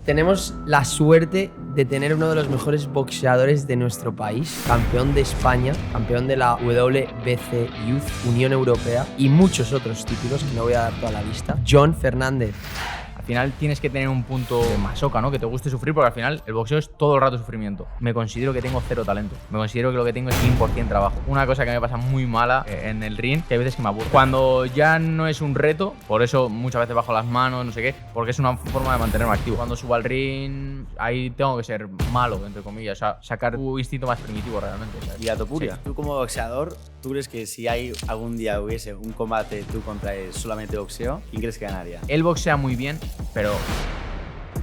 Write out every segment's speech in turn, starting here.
Tenemos la suerte de tener uno de los mejores boxeadores de nuestro país, campeón de España, campeón de la WBC Youth, Unión Europea y muchos otros títulos que no voy a dar toda la lista. John Fernández. Al final tienes que tener un punto de masoca, ¿no? Que te guste sufrir, porque al final el boxeo es todo el rato sufrimiento. Me considero que tengo cero talento. Me considero que lo que tengo es 100% trabajo. Una cosa que me pasa muy mala en el ring, que hay veces que me aburro. Cuando ya no es un reto, por eso muchas veces bajo las manos, no sé qué, porque es una forma de mantenerme activo. Cuando subo al ring, ahí tengo que ser malo, entre comillas, o sea, sacar tu instinto más primitivo realmente. ¿Sabes? Y a Topuria, Sí. tú como boxeador, ¿tú crees que si hay algún día hubiese un combate tú contra solamente boxeo, quién crees que ganaría? Él boxea muy bien, pero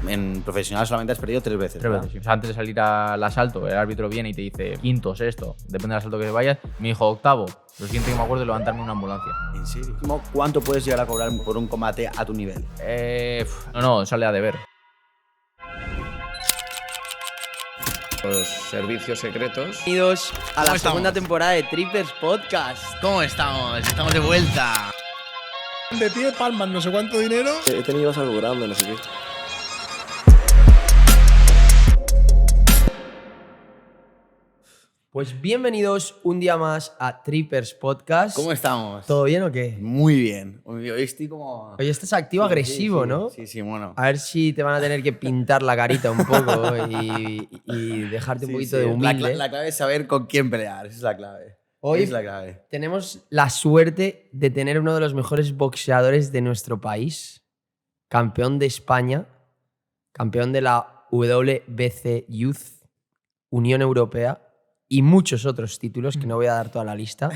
En profesional solamente has perdido 3 veces. 3 ¿verdad? veces. Sí. O sea, antes de salir al asalto, el árbitro viene y te dice quinto, sexto, depende del asalto que vayas. Me dijo octavo. Lo siguiente que me acuerdo es levantarme en una ambulancia. ¿En serio? ¿Cuánto puedes llegar a cobrar por un combate a tu nivel? No, sale a deber. Los servicios secretos. Bienvenidos a la ¿Cómo segunda estamos? temporada de Trippers Podcast. ¿Cómo estamos? Estamos de vuelta. De pie palmas, no sé cuánto dinero. He tenido algo grande, no sé qué. Pues bienvenidos un día más a Trippers Podcast. ¿Cómo estamos? ¿Todo bien o qué? Muy bien. Hoy estoy como... Hoy estás activo, Sí, agresivo, sí, ¿no? Sí, bueno. A ver si te van a tener que pintar la carita un poco y dejarte un Sí, poquito sí. de humilde. La clave es saber con quién pelear, esa es la clave. Hoy es la clave. tenemos la suerte de tener uno de los mejores boxeadores de nuestro país, campeón de España, campeón de la WBC Youth, Unión Europea y muchos otros títulos que no voy a dar toda la lista.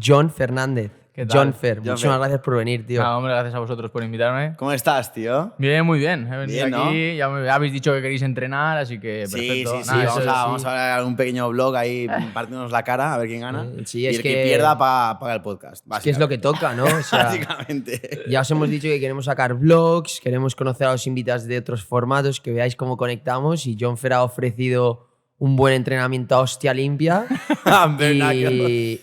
John Fernández. ¿Qué tal? John Fer, John muchísimas Fer. gracias por venir, tío. Nada, hombre, gracias a vosotros por invitarme. ¿Cómo estás, tío? Bien, muy bien. He venido Bien, ¿no? aquí, ya me habéis dicho que queréis entrenar, así que Sí, perfecto. sí, sí. Nada, Vamos, eso a, sí. vamos a ver un pequeño vlog ahí, partiéndonos la cara, a ver quién gana. Sí, y es el que que- pierda paga el podcast. Es que es lo que toca, ¿no? O sea, Básicamente. ya os hemos dicho que queremos sacar vlogs, queremos conocer a los invitados de otros formatos, que veáis cómo conectamos y John Fer ha ofrecido un buen entrenamiento a hostia limpia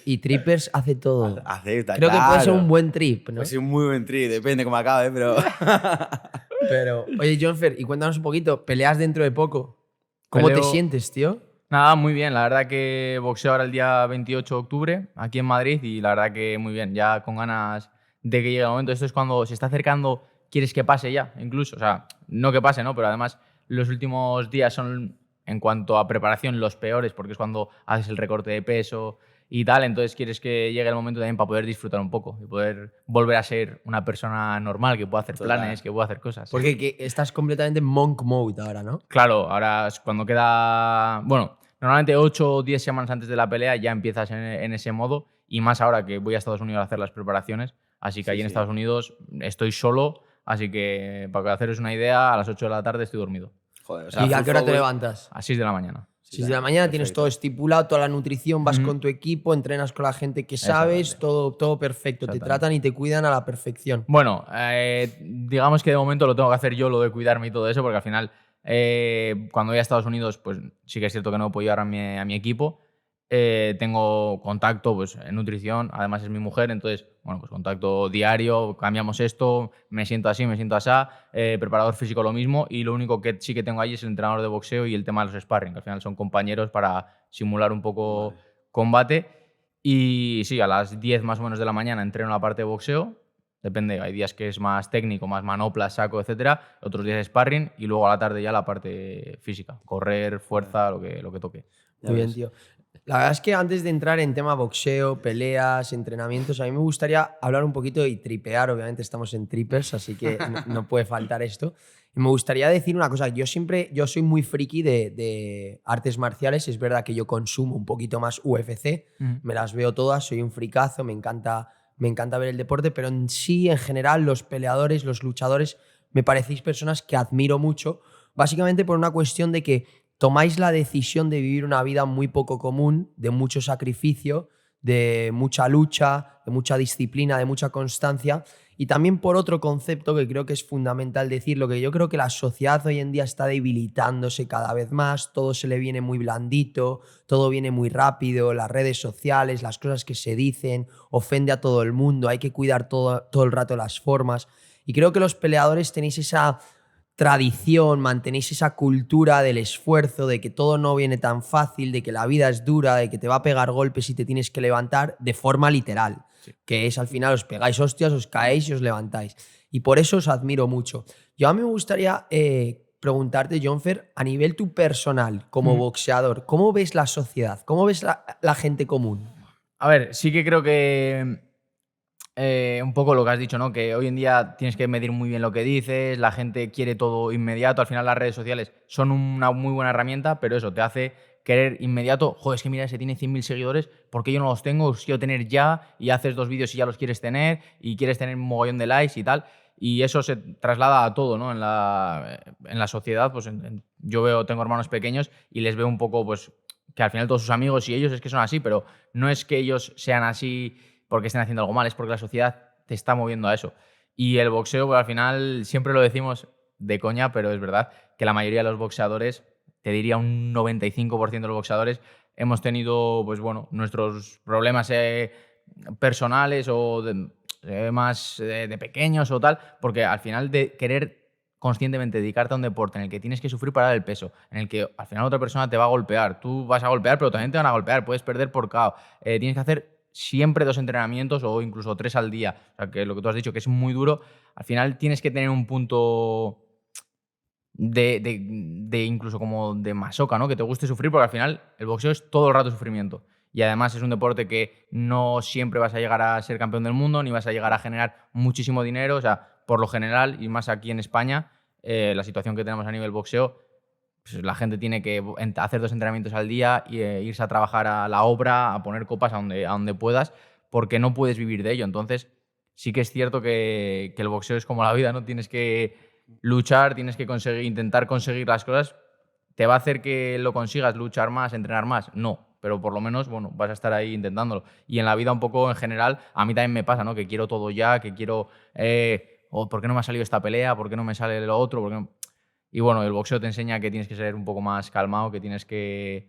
y Trippers hace todo. Acepta, Creo que puede ser claro. un buen trip, ¿no? Puede ser un muy buen tri, depende cómo acabe, pero... Pero, oye, John Fer, y cuéntanos un poquito, peleas dentro de poco. ¿Cómo te Peleo- sientes, tío? Nada, muy bien. La verdad que boxeo ahora el día 28 de octubre aquí en Madrid y la verdad que muy bien. Ya con ganas de que llegue el momento. Esto es cuando se está acercando, quieres que pase ya, incluso. O sea, no que pase, ¿no? Pero además los últimos días son, en cuanto a preparación, los peores porque es cuando haces el recorte de peso y tal. Entonces quieres que llegue el momento también para poder disfrutar un poco y poder volver a ser una persona normal que pueda hacer Total. planes, que pueda hacer cosas. Porque estás completamente monk mode ahora, ¿no? Claro, ahora es cuando queda. Bueno, normalmente 8 o 10 semanas antes de la pelea ya empiezas en ese modo. Y más ahora que voy a Estados Unidos a hacer las preparaciones. Así que Sí, allí en sí. Estados Unidos estoy solo. Así que para haceros una idea, a las 8 de la tarde estoy dormido. Joder, o ¿Y a full qué hora te focus. levantas? A 6 de la mañana. 6 de la mañana tienes todo estipulado, toda la nutrición, vas con tu equipo, entrenas con la gente que sabes, todo perfecto. Te Exactamente. tratan y te cuidan a la perfección. Bueno, digamos que de momento lo tengo que hacer yo, lo de cuidarme y todo eso, porque al final, cuando voy a Estados Unidos, pues sí que es cierto que no puedo llevar a mi equipo. Tengo contacto pues, en nutrición, además es mi mujer, entonces, bueno, pues contacto diario, cambiamos esto, me siento así, me siento así, preparador físico lo mismo, y lo único que sí que tengo ahí es el entrenador de boxeo y el tema de los sparring, que al final son compañeros para simular un poco combate. Y sí, a las 10 más o menos de la mañana entreno la parte de boxeo. Depende, hay días que es más técnico, más manopla, saco, etcétera. Otros días sparring y luego a la tarde ya la parte física. Correr, fuerza, lo que toque. Muy bien, tío. La verdad es que antes de entrar en tema boxeo, peleas, entrenamientos, a mí me gustaría hablar un poquito y tripear. Obviamente estamos en Trippers, así que no puede faltar esto. Y me gustaría decir una cosa. Yo soy muy friki de artes marciales. Es verdad que yo consumo un poquito más UFC. Me las veo todas, soy un fricazo, me encanta ver el deporte, pero en sí, en general, los peleadores, los luchadores, me parecéis personas que admiro mucho, básicamente por una cuestión de que tomáis la decisión de vivir una vida muy poco común, de mucho sacrificio, de mucha lucha, de mucha disciplina, de mucha constancia, y también por otro concepto que creo que es fundamental decirlo, que yo creo que la sociedad hoy en día está debilitándose cada vez más, todo se le viene muy blandito, todo viene muy rápido, las redes sociales, las cosas que se dicen, ofende a todo el mundo, hay que cuidar todo el rato las formas, y creo que los peleadores tenéis esa tradición, mantenéis esa cultura del esfuerzo, de que todo no viene tan fácil, de que la vida es dura, de que te va a pegar golpes y te tienes que levantar de forma literal, que es al final os pegáis hostias, os caéis y os levantáis. Y por eso os admiro mucho. Yo a mí me gustaría preguntarte, Jonfer, a nivel tú personal, como boxeador, ¿cómo ves la sociedad? ¿Cómo ves la gente común? A ver, sí que creo que un poco lo que has dicho, ¿no? Que hoy en día tienes que medir muy bien lo que dices, la gente quiere todo inmediato, al final las redes sociales son una muy buena herramienta, pero eso te hace querer inmediato. Joder, es que mira, ese tiene 100.000 seguidores, ¿por qué yo no los tengo? Los quiero tener ya, y haces 2 vídeos y ya los quieres tener, y quieres tener un mogollón de likes y tal. Y eso se traslada a todo, ¿no? En la sociedad, pues yo tengo hermanos pequeños y les veo un poco, pues, que al final todos sus amigos y ellos es que son así, pero no es que ellos sean así porque estén haciendo algo mal, es porque la sociedad te está moviendo a eso. Y el boxeo, pues al final, siempre lo decimos de coña, pero es verdad que la mayoría de los boxeadores, te diría un 95% de los boxeadores, hemos tenido, pues bueno, nuestros problemas personales o más de pequeños o tal, porque al final de querer conscientemente dedicarte a un deporte en el que tienes que sufrir para dar el peso, en el que al final otra persona te va a golpear, tú vas a golpear, pero también te van a golpear, puedes perder por KO, tienes que hacer siempre 2 entrenamientos o incluso 3 al día, o sea, que lo que tú has dicho, que es muy duro, al final tienes que tener un punto de incluso como de masoca, ¿no? Que te guste sufrir, porque al final el boxeo es todo el rato sufrimiento. Y además es un deporte que no siempre vas a llegar a ser campeón del mundo, ni vas a llegar a generar muchísimo dinero. O sea, por lo general, y más aquí en España, la situación que tenemos a nivel boxeo, pues la gente tiene que hacer 2 entrenamientos al día y irse a trabajar a la obra, a poner copas a donde puedas, porque no puedes vivir de ello. Entonces, sí que es cierto que el boxeo es como la vida, ¿no? Tienes que luchar, tienes que intentar conseguir las cosas. ¿Te va a hacer que lo consigas, luchar más, entrenar más? No, pero por lo menos, bueno, vas a estar ahí intentándolo. Y en la vida un poco en general, a mí también me pasa, ¿no? Que quiero todo ya, que quiero... ¿por qué no me ha salido esta pelea? ¿Por qué no me sale lo otro? ¿Por qué no? Y bueno, el boxeo te enseña que tienes que ser un poco más calmado, que tienes que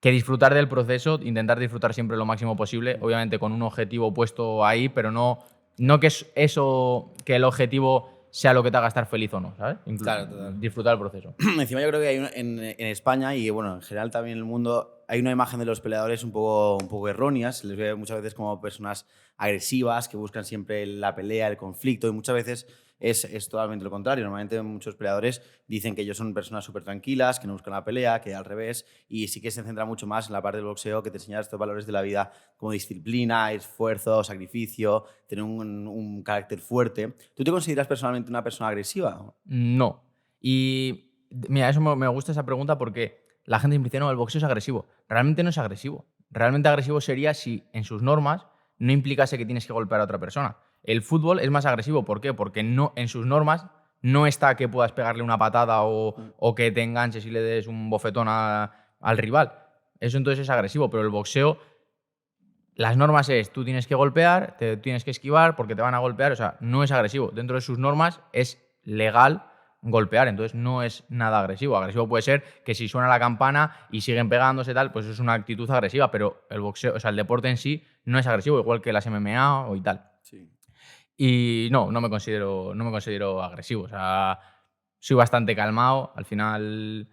disfrutar del proceso, intentar disfrutar siempre lo máximo posible, obviamente con un objetivo puesto ahí, pero no que es eso, que el objetivo sea lo que te haga estar feliz o no, ¿sabes? Claro, total. Disfrutar el proceso. Encima yo creo que hay en España y bueno, en general también en el mundo hay una imagen de los peleadores un poco errónea. Se les ve muchas veces como personas agresivas que buscan siempre la pelea, el conflicto, y muchas veces es totalmente lo contrario. Normalmente muchos peleadores dicen que ellos son personas súper tranquilas, que no buscan la pelea, que al revés, y sí que se centra mucho más en la parte del boxeo, que te enseña estos valores de la vida como disciplina, esfuerzo, sacrificio, tener un carácter fuerte. ¿Tú te consideras personalmente una persona agresiva? No. Y mira, eso me gusta esa pregunta porque la gente siempre dice, no, el boxeo es agresivo. Realmente no es agresivo. Realmente agresivo sería si en sus normas no implicase que tienes que golpear a otra persona. El fútbol es más agresivo. ¿Por qué? Porque no, en sus normas no está que puedas pegarle una patada o que te enganches y le des un bofetón al rival. Eso entonces es agresivo, pero el boxeo, las normas es, tú tienes que golpear, te tienes que esquivar porque te van a golpear, o sea, no es agresivo. Dentro de sus normas es legal golpear, entonces no es nada agresivo. Agresivo puede ser que si suena la campana y siguen pegándose tal, pues es una actitud agresiva, pero el boxeo, o sea, el deporte en sí no es agresivo, igual que las MMA o y tal. Sí. Y no me considero agresivo, o sea, soy bastante calmado, al final,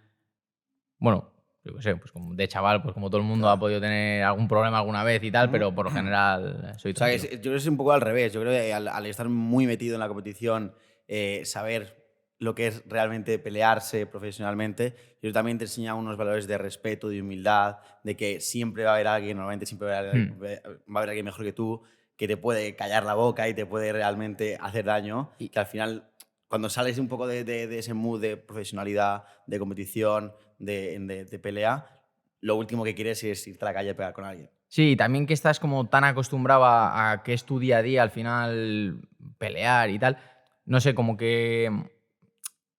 bueno, yo qué sé, pues como de chaval, pues como todo el mundo ha podido tener algún problema alguna vez y tal, pero por lo general soy O sea, tranquilo. yo creo que es un poco al revés. Yo creo que al estar muy metido en la competición, saber lo que es realmente pelearse profesionalmente, yo también te enseña unos valores de respeto, de humildad, de que siempre va a haber alguien, normalmente siempre va a haber alguien mejor que tú, que te puede callar la boca y te puede realmente hacer daño, y que al final, cuando sales un poco de ese mood de profesionalidad, de competición, de pelea, lo último que quieres es irte a la calle a pegar con alguien. Sí, también que estás como tan acostumbrado a que es tu día a día al final pelear y tal, no sé, como que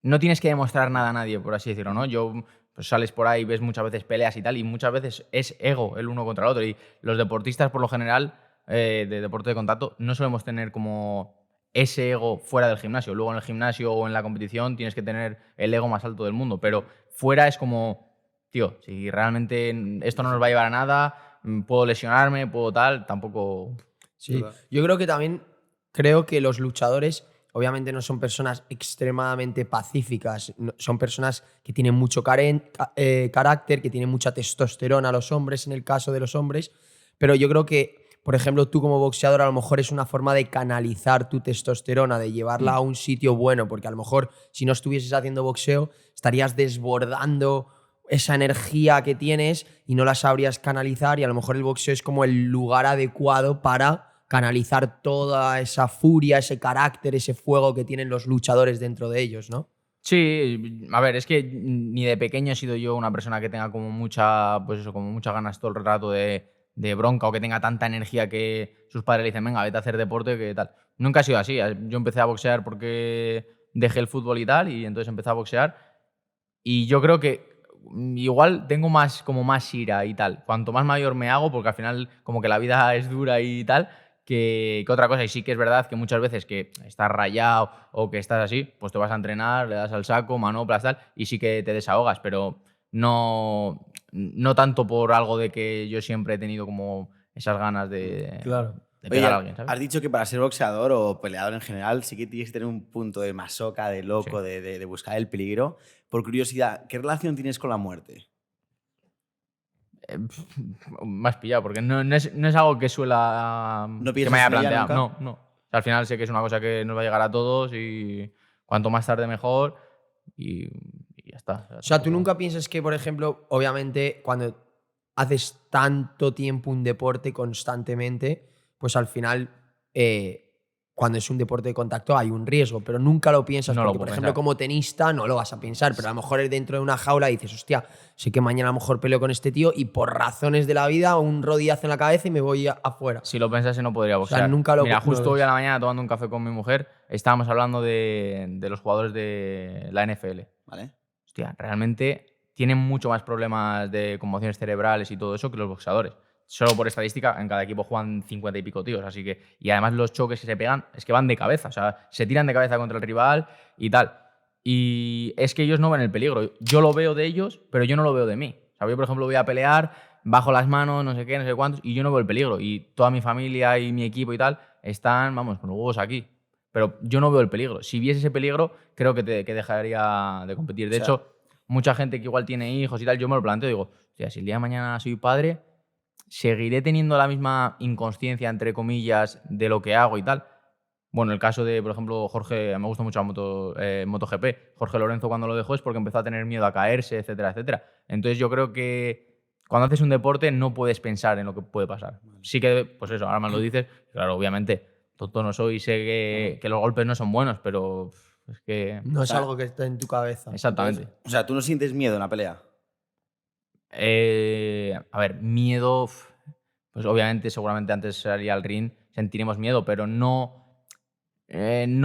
no tienes que demostrar nada a nadie, por así decirlo, ¿no? Pues sales por ahí, ves muchas veces peleas y tal, y muchas veces es ego el uno contra el otro, y los deportistas por lo general de deporte de contacto no solemos tener como ese ego fuera del gimnasio. Luego en el gimnasio o en la competición tienes que tener el ego más alto del mundo, pero fuera es como, tío, si realmente esto no nos va a llevar a nada, puedo lesionarme, puedo tal, tampoco... Sí, yo creo que también creo que los luchadores obviamente no son personas extremadamente pacíficas, son personas que tienen mucho carácter, que tienen mucha testosterona los hombres, en el caso de los hombres, pero yo creo que, por ejemplo, tú como boxeador a lo mejor es una forma de canalizar tu testosterona, de llevarla a un sitio bueno, porque a lo mejor si no estuvieses haciendo boxeo estarías desbordando esa energía que tienes y no la sabrías canalizar, y a lo mejor el boxeo es como el lugar adecuado para canalizar toda esa furia, ese carácter, ese fuego que tienen los luchadores dentro de ellos, ¿no? Sí, a ver, es que ni de pequeño he sido yo una persona que tenga como mucha, pues eso, como muchas ganas todo el rato de bronca, o que tenga tanta energía que sus padres le dicen, venga, vete a hacer deporte, que tal. Nunca ha sido así. Yo empecé a boxear porque dejé el fútbol y tal, y entonces empecé a boxear. Y yo creo que igual tengo como más ira y tal. Cuanto más mayor me hago, porque al final como que la vida es dura y tal, que otra cosa. Y sí que es verdad que muchas veces que estás rayado o que estás así, pues te vas a entrenar, le das al saco, manoplas, tal, y sí que te desahogas, pero no tanto por algo de que yo siempre he tenido como esas ganas de pegar a alguien, ¿sabes? Has dicho que para ser boxeador o peleador en general sí que tienes que tener un punto de masoca, de loco, Sí. de buscar el peligro. Por curiosidad, ¿qué relación tienes con la muerte? Me has pillado, porque no es algo que suela. ¿No que piensas me haya en ella planteado. nunca? No. O sea, al final sé que es una cosa que nos va a llegar a todos y cuanto más tarde mejor y ya está. O sea, tú nunca piensas que, por ejemplo, obviamente cuando haces tanto tiempo un deporte constantemente, pues al final, cuando es un deporte de contacto hay un riesgo, pero nunca lo piensas No lo porque, puedo por ejemplo, pensar. como tenista no lo vas a pensar, pero a lo mejor dentro de una jaula dices, hostia, sé que mañana a lo mejor peleo con este tío y por razones de la vida un rodillazo en la cabeza y me voy afuera. Si lo pensase no podría O sea, boxear. nunca lo Mira, lo justo hoy ves. a la mañana tomando un café con mi mujer, estábamos hablando de los jugadores de la NFL. ¿Vale? Hostia, realmente tienen mucho más problemas de conmociones cerebrales y todo eso que los boxeadores. Solo por estadística, en cada equipo juegan 50 y pico tíos, así que... Y además los choques que se pegan es que van de cabeza, o sea, se tiran de cabeza contra el rival y tal. Y es que ellos no ven el peligro. Yo lo veo de ellos, pero yo no lo veo de mí. O sea, yo, por ejemplo, voy a pelear, bajo las manos, no sé qué, no sé cuántos, y yo no veo el peligro. Y toda mi familia y mi equipo y tal están, vamos, con los huevos aquí. Pero yo no veo el peligro. Si viese ese peligro, creo que dejaría de competir. De O sea, hecho, mucha gente que igual tiene hijos y tal, yo me lo planteo, digo, hostia, si el día de mañana soy padre, ¿seguiré teniendo la misma inconsciencia, entre comillas, de lo que hago y tal? Bueno, el caso de, por ejemplo, Jorge, me gusta mucho la MotoGP. Jorge Lorenzo cuando lo dejó es porque empezó a tener miedo a caerse, etcétera, etcétera. Entonces yo creo que cuando haces un deporte no puedes pensar en lo que puede pasar. Sí que, pues eso, ahora más lo dices, claro, obviamente, tonto no soy y sé que los golpes no son buenos, pero es que... No es sea, algo que esté en tu cabeza. Exactamente. O sea, ¿tú no sientes miedo en la pelea? A ver, miedo, pues obviamente seguramente antes de salir al ring sentiremos miedo, pero no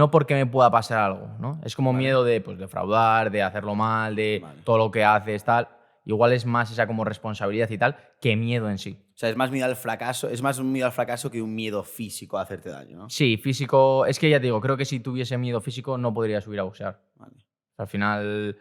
porque me pueda pasar algo, ¿no? Es como Vale. miedo de pues, defraudar, de hacerlo mal, de Vale. todo lo que haces, tal. Igual es más esa como responsabilidad y tal que miedo en sí. O sea, es más miedo al fracaso, es más un miedo al fracaso que un miedo físico a hacerte daño, ¿no? Sí, físico... Es que ya te digo, creo que si tuviese miedo físico no podría subir a boxear. Vale. Al final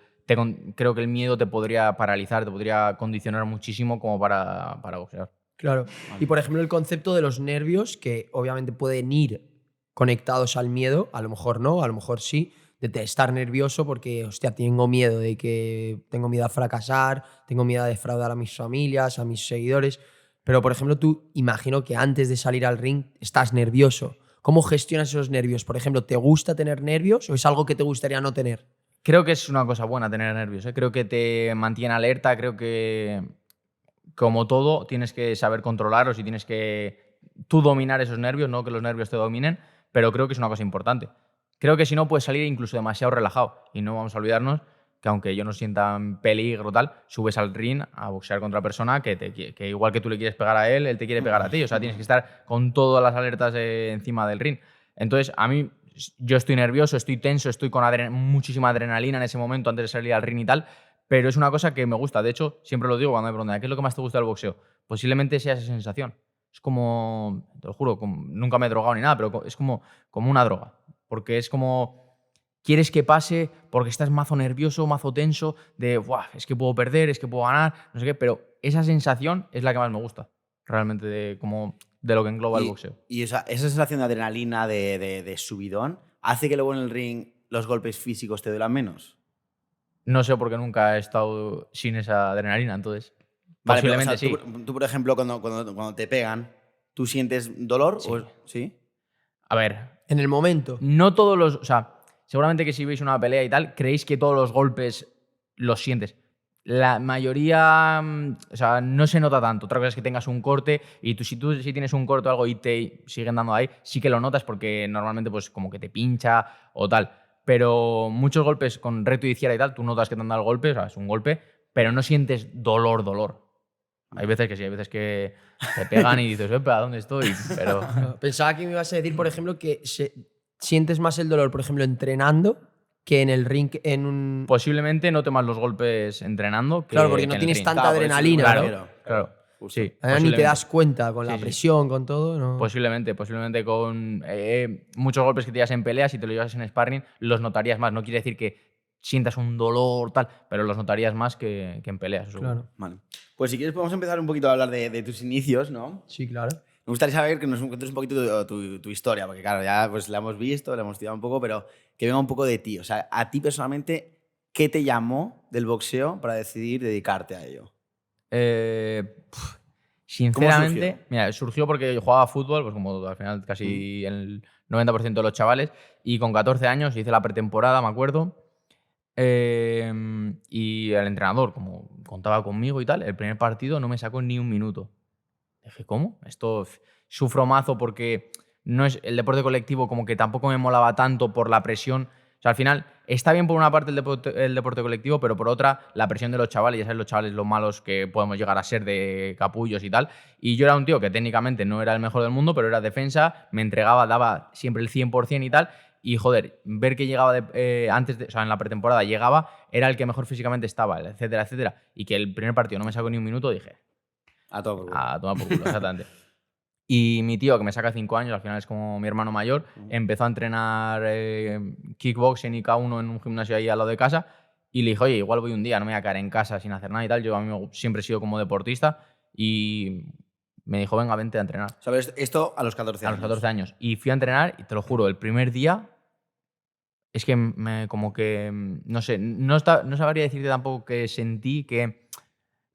creo que el miedo te podría paralizar, te podría condicionar muchísimo como para boxear. Claro. Y por ejemplo, el concepto de los nervios, que obviamente pueden ir conectados al miedo, a lo mejor no, a lo mejor sí, de estar nervioso porque, hostia, tengo miedo tengo miedo a fracasar, tengo miedo a defraudar a mis familias, a mis seguidores. Pero, por ejemplo, tú imagino que antes de salir al ring estás nervioso. ¿Cómo gestionas esos nervios? Por ejemplo, ¿te gusta tener nervios o es algo que te gustaría no tener? Creo que es una cosa buena tener nervios, ¿eh? Creo que te mantiene alerta, creo que, como todo, tienes que saber controlarlos y tienes que tú dominar esos nervios, no que los nervios te dominen, pero creo que es una cosa importante. Creo que si no puedes salir incluso demasiado relajado y no vamos a olvidarnos que aunque yo no sienta en peligro tal, subes al ring a boxear contra otra persona que igual que tú le quieres pegar a él, él te quiere pegar a ti. O sea, tienes que estar con todas las alertas encima del ring. Entonces, a mí, yo estoy nervioso, estoy tenso, estoy con muchísima adrenalina en ese momento antes de salir al ring y tal, pero es una cosa que me gusta. De hecho, siempre lo digo cuando me preguntan, ¿qué es lo que más te gusta del boxeo? Posiblemente sea esa sensación. Es como, te lo juro, nunca me he drogado ni nada, pero es como una droga. Porque es como, quieres que pase porque estás mazo nervioso, mazo tenso, de, "Buah, es que puedo perder, es que puedo ganar", no sé qué, pero esa sensación es la que más me gusta, realmente, de lo que engloba el boxeo. Y esa sensación de adrenalina, de subidón, ¿hace que luego en el ring los golpes físicos te duelan menos? No sé porque nunca he estado sin esa adrenalina, entonces. Vale, pero, Posiblemente o sea, sí. tú, por ejemplo, cuando te pegan, ¿tú sientes dolor? Sí. ¿Sí? A ver, En el momento. no todos los. O sea, seguramente que si veis una pelea y tal, creéis que todos los golpes los sientes. La mayoría, o sea, no se nota tanto. Otra cosa es que tengas un corte y si tienes un corte o algo y te siguen dando ahí, sí que lo notas porque normalmente pues como que te pincha o tal. Pero muchos golpes con recto y izquierda y tal, tú notas que te han dado el golpe, o sea, es un golpe, pero no sientes dolor. Hay veces que sí, hay veces que te pegan y dices, ¿a dónde estoy? Pero Pensaba que me ibas a decir, por ejemplo, que sientes más el dolor, por ejemplo, entrenando que en el ring en un... posiblemente note más los golpes entrenando que, Claro, porque que no en el tienes ring. tanta Claro, por eso adrenalina, me ¿no? refiero. Claro, Justo. sí. Ahora ni te posiblemente. das cuenta con la Sí, sí. presión, con todo, ¿no? Posiblemente con muchos golpes que te llevas en peleas, si te lo llevas en sparring, los notarías más. No quiere decir que sientas un dolor tal, pero los notarías más que en peleas. Eso seguro. Claro. Vale. Pues si quieres podemos empezar un poquito a hablar de tus inicios, ¿no? Sí, claro. Me gustaría saber que nos cuentes un poquito tu historia, porque claro, ya pues la hemos visto, la hemos tirado un poco, pero que venga un poco de ti. O sea, a ti personalmente, ¿qué te llamó del boxeo para decidir dedicarte a ello? Sinceramente, mira, surgió porque yo jugaba fútbol, pues como al final casi el 90% de los chavales, y con 14 años hice la pretemporada, me acuerdo, y el entrenador, como contaba conmigo y tal, el primer partido no me sacó ni un minuto. Dije, ¿cómo? Esto sufro mazo porque no es el deporte colectivo, como que tampoco me molaba tanto por la presión. O sea, al final está bien por una parte el deporte colectivo, pero por otra la presión de los chavales, ya sabes los chavales lo malos que podemos llegar a ser de capullos y tal. Y yo era un tío que técnicamente no era el mejor del mundo, pero era defensa, me entregaba, daba siempre el 100% y tal. Y joder, ver que llegaba o sea, en la pretemporada llegaba, era el que mejor físicamente estaba, etcétera, etcétera. Y que el primer partido no me sacó ni un minuto, dije, A todo por culo. a tomar por culo, exactamente. Y mi tío, que me saca 5 años, al final es como mi hermano mayor, empezó a entrenar kickboxing y K1 en un gimnasio ahí al lado de casa. Y le dije, oye, igual voy un día, no me voy a quedar en casa sin hacer nada y tal. Yo a mí siempre he sido como deportista y me dijo, venga, vente a entrenar. ¿Sabes? Esto a los 14 A años. los 14 años. Y fui a entrenar y te lo juro, el primer día es que como que, no sé, no sabría decirte tampoco que sentí,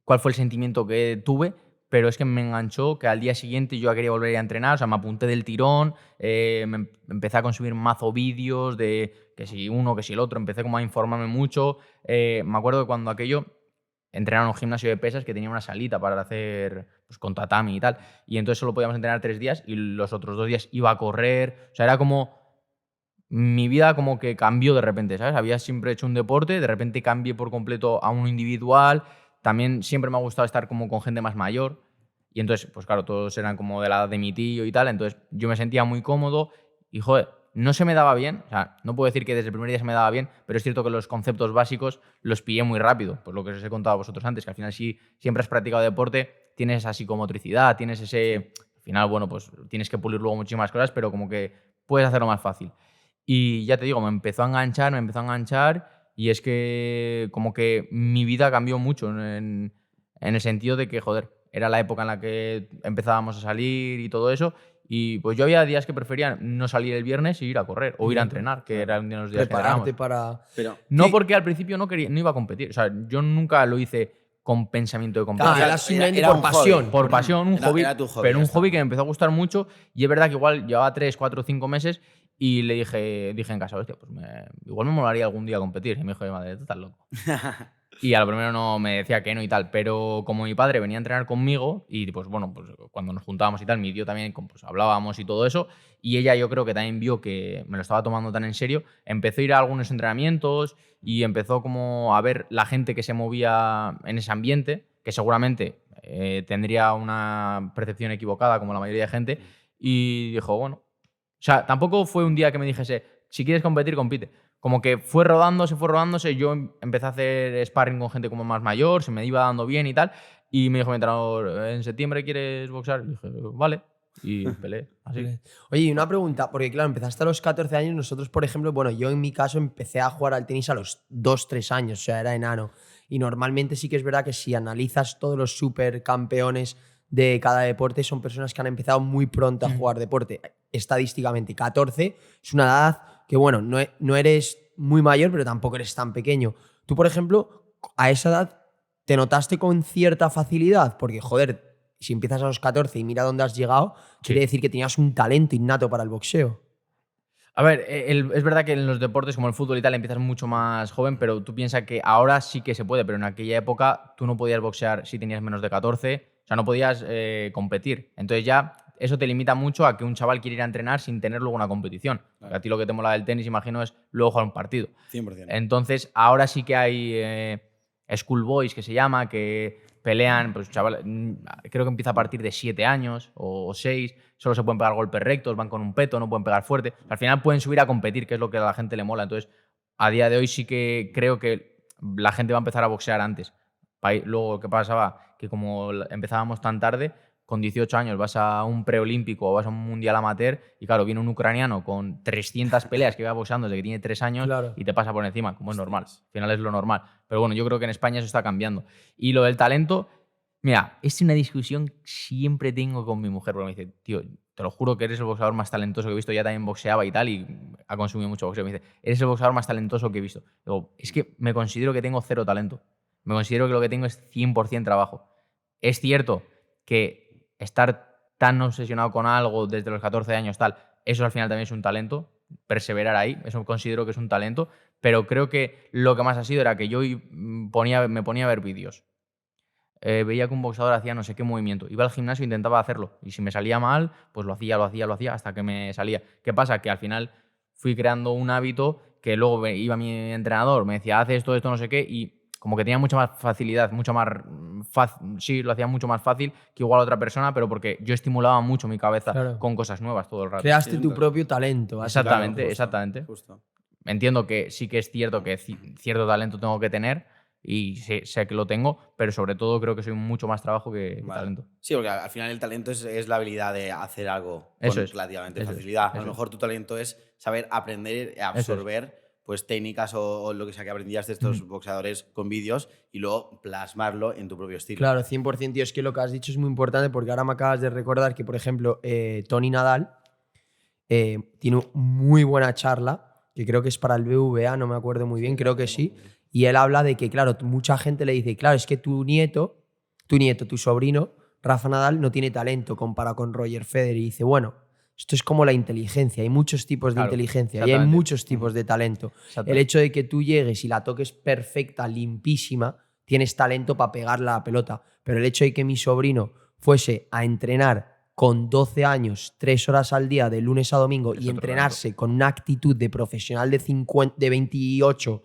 cuál fue el sentimiento que tuve, pero es que me enganchó que al día siguiente yo ya quería volver a entrenar, o sea, me apunté del tirón, me empecé a consumir mazo vídeos de que si uno, que si el otro, empecé como a informarme mucho. Me acuerdo que cuando aquello entrenaba en un gimnasio de pesas que tenía una salita para hacer pues, con tatami y tal, y entonces solo podíamos entrenar 3 días y los otros 2 días iba a correr, o sea, era como... Mi vida como que cambió de repente, ¿sabes? Había siempre hecho un deporte, de repente cambié por completo a uno individual. También siempre me ha gustado estar como con gente más mayor. Y entonces, pues claro, todos eran como de la edad de mi tío y tal. Entonces yo me sentía muy cómodo y, joder, no se me daba bien. O sea, no puedo decir que desde el primer día se me daba bien, pero es cierto que los conceptos básicos los pillé muy rápido. Pues lo que os he contado a vosotros antes, que al final si siempre has practicado deporte, tienes esa psicomotricidad, tienes ese... Al final, bueno, pues tienes que pulir luego muchísimas cosas, pero como que puedes hacerlo más fácil. Y ya te digo, me empezó a enganchar y es que como que mi vida cambió mucho en el sentido de que, joder, era la época en la que empezábamos a salir y todo eso y pues yo había días que prefería no salir el viernes y ir a correr o ir a entrenar, que eran los días que Prepararte entrenábamos. para... Pero, No ¿Qué? porque al principio no iba a competir, o sea, yo nunca lo hice con pensamiento de competir. Claro, era simplemente era por un hobby. pasión. Por pasión, un Era- hobby, era tu hobby, pero ya un está. hobby que me empezó a gustar mucho y es verdad que igual llevaba 3, 4, 5 meses y le dije en casa, hostia, pues igual me molaría algún día competir. Y me dijo, madre, tú estás loco. Y a lo primero no me decía que no y tal, pero como mi padre venía a entrenar conmigo y pues bueno, pues cuando nos juntábamos y tal, mi tío también, pues hablábamos y todo eso, y ella yo creo que también vio que me lo estaba tomando tan en serio, empezó a ir a algunos entrenamientos y empezó como a ver la gente que se movía en ese ambiente, que seguramente tendría una percepción equivocada como la mayoría de gente, y dijo, bueno, o sea, tampoco fue un día que me dijese, si quieres competir, compite. Como que fue rodándose, yo empecé a hacer sparring con gente como más mayor, se me iba dando bien y tal, y me dijo mi entrenador, ¿en septiembre quieres boxear? Y dije, vale, y peleé, así. Oye, y una pregunta, porque claro, empezaste a los 14 años, nosotros, por ejemplo, bueno, yo en mi caso empecé a jugar al tenis a los 2, 3 años, o sea, era enano. Y normalmente sí que es verdad que si analizas todos los supercampeones de cada deporte, son personas que han empezado muy pronto a jugar deporte. Estadísticamente, 14 es una edad que bueno, no eres muy mayor, pero tampoco eres tan pequeño. Tú, por ejemplo, a esa edad, ¿te notaste con cierta facilidad? Porque, joder, si empiezas a los 14 y mira dónde has llegado, quiere decir que tenías un talento innato para el boxeo. A ver, es verdad que en los deportes como el fútbol y tal empiezas mucho más joven, pero tú piensas que ahora sí que se puede, pero en aquella época tú no podías boxear si tenías menos de 14, o sea, no podías competir. Entonces ya eso te limita mucho a que un chaval quiera ir a entrenar sin tener luego una competición. Porque a ti lo que te mola del tenis, imagino, es luego jugar un partido. 100%. Entonces ahora sí que hay schoolboys, que se llama, que pelean, pues chaval, creo que empieza a partir de 7 años o 6, solo se pueden pegar golpes rectos, van con un peto, no pueden pegar fuerte. Al final pueden subir a competir, que es lo que a la gente le mola. Entonces, a día de hoy sí que creo que la gente va a empezar a boxear antes. Luego, ¿qué pasaba? Que como empezábamos tan tarde, con 18 años vas a un preolímpico o vas a un mundial amateur y claro, viene un ucraniano con 300 peleas que va boxeando desde que tiene 3 años y te pasa por encima, como es normal. Al final es lo normal. Pero bueno, yo creo que en España eso está cambiando. Y lo del talento, mira, es una discusión que siempre tengo con mi mujer, porque me dice, tío, te lo juro que eres el boxeador más talentoso que he visto. Ya también boxeaba y tal, y ha consumido mucho boxeo. Me dice, eres el boxeador más talentoso que he visto. Digo, es que me considero que tengo 0 talento. Me considero que lo que tengo es 100% trabajo. Es cierto que estar tan obsesionado con algo desde los 14 años, tal, eso al final también es un talento. Perseverar ahí, eso considero que es un talento. Pero creo que lo que más ha sido era que yo me ponía a ver vídeos. Veía que un boxeador hacía no sé qué movimiento. Iba al gimnasio e intentaba hacerlo. Y si me salía mal, pues lo hacía hasta que me salía. ¿Qué pasa? Que al final fui creando un hábito que luego iba mi entrenador, me decía, haz esto, no sé qué, y como que tenía mucha más facilidad, mucho más sí, lo hacía mucho más fácil que igual otra persona, pero porque yo estimulaba mucho mi cabeza con cosas nuevas todo el rato. Creaste tu propio talento. Exactamente, Claro, justo, exactamente. Justo. Entiendo que sí que es cierto que cierto talento tengo que tener y sé que lo tengo, pero sobre todo creo que soy mucho más trabajo que talento. Sí, porque al final el talento es la habilidad de hacer algo Eso con es. relativamente Eso facilidad. es. A lo mejor tu talento es saber aprender, absorber pues técnicas o lo que sea que aprendías de estos boxeadores con vídeos y luego plasmarlo en tu propio estilo. Claro, 100%, tío. Es que lo que has dicho es muy importante porque ahora me acabas de recordar que, por ejemplo, Tony Nadal tiene muy buena charla, que creo que es para el BVA, no me acuerdo muy bien, creo que sí. Y él habla de que, claro, mucha gente le dice, claro, es que tu sobrino, Rafa Nadal, no tiene talento comparado con Roger Federer. Y dice, bueno, esto es como la inteligencia. Hay muchos tipos de inteligencia y hay muchos tipos de talento. El hecho de que tú llegues y la toques perfecta, limpísima, tienes talento para pegarle a la pelota. Pero el hecho de que mi sobrino fuese a entrenar con 12 años, 3 horas al día, de lunes a domingo, y entrenarse con una actitud de profesional de 28,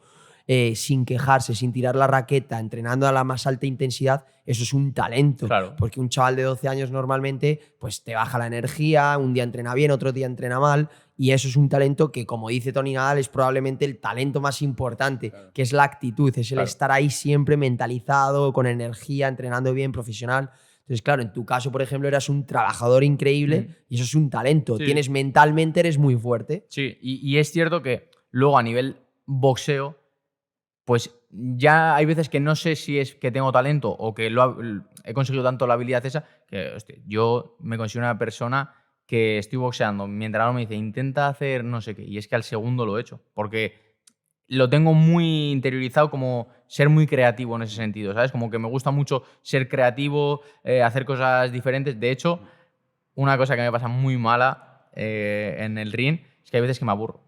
sin quejarse, sin tirar la raqueta, entrenando a la más alta intensidad, eso es un talento. Claro. Porque un chaval de 12 años normalmente pues te baja la energía, un día entrena bien, otro día entrena mal, y eso es un talento que, como dice Tony Nadal, es probablemente el talento más importante, que es la actitud, es el estar ahí siempre mentalizado, con energía, entrenando bien, profesional. Entonces, claro, en tu caso, por ejemplo, eras un trabajador increíble y eso es un talento. Sí. Mentalmente eres muy fuerte. Sí, y es cierto que luego a nivel boxeo, pues ya hay veces que no sé si es que tengo talento o que he conseguido tanto la habilidad esa, que hostia, yo me considero una persona que estoy boxeando, mi entrenador me dice, intenta hacer no sé qué, y es que al segundo lo he hecho, porque lo tengo muy interiorizado como ser muy creativo en ese sentido, ¿sabes? Como que me gusta mucho ser creativo, hacer cosas diferentes. De hecho, una cosa que me pasa muy mala en el ring es que hay veces que me aburro.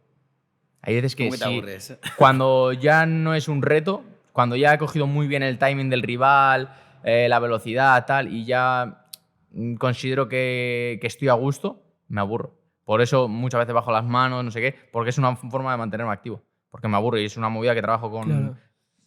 Hay veces que ¿Cómo te aburres? Cuando ya no es un reto, cuando ya he cogido muy bien el timing del rival, la velocidad, tal, y ya considero que estoy a gusto, me aburro. Por eso muchas veces bajo las manos, no sé qué, porque es una forma de mantenerme activo. Porque me aburro y es una movida que trabajo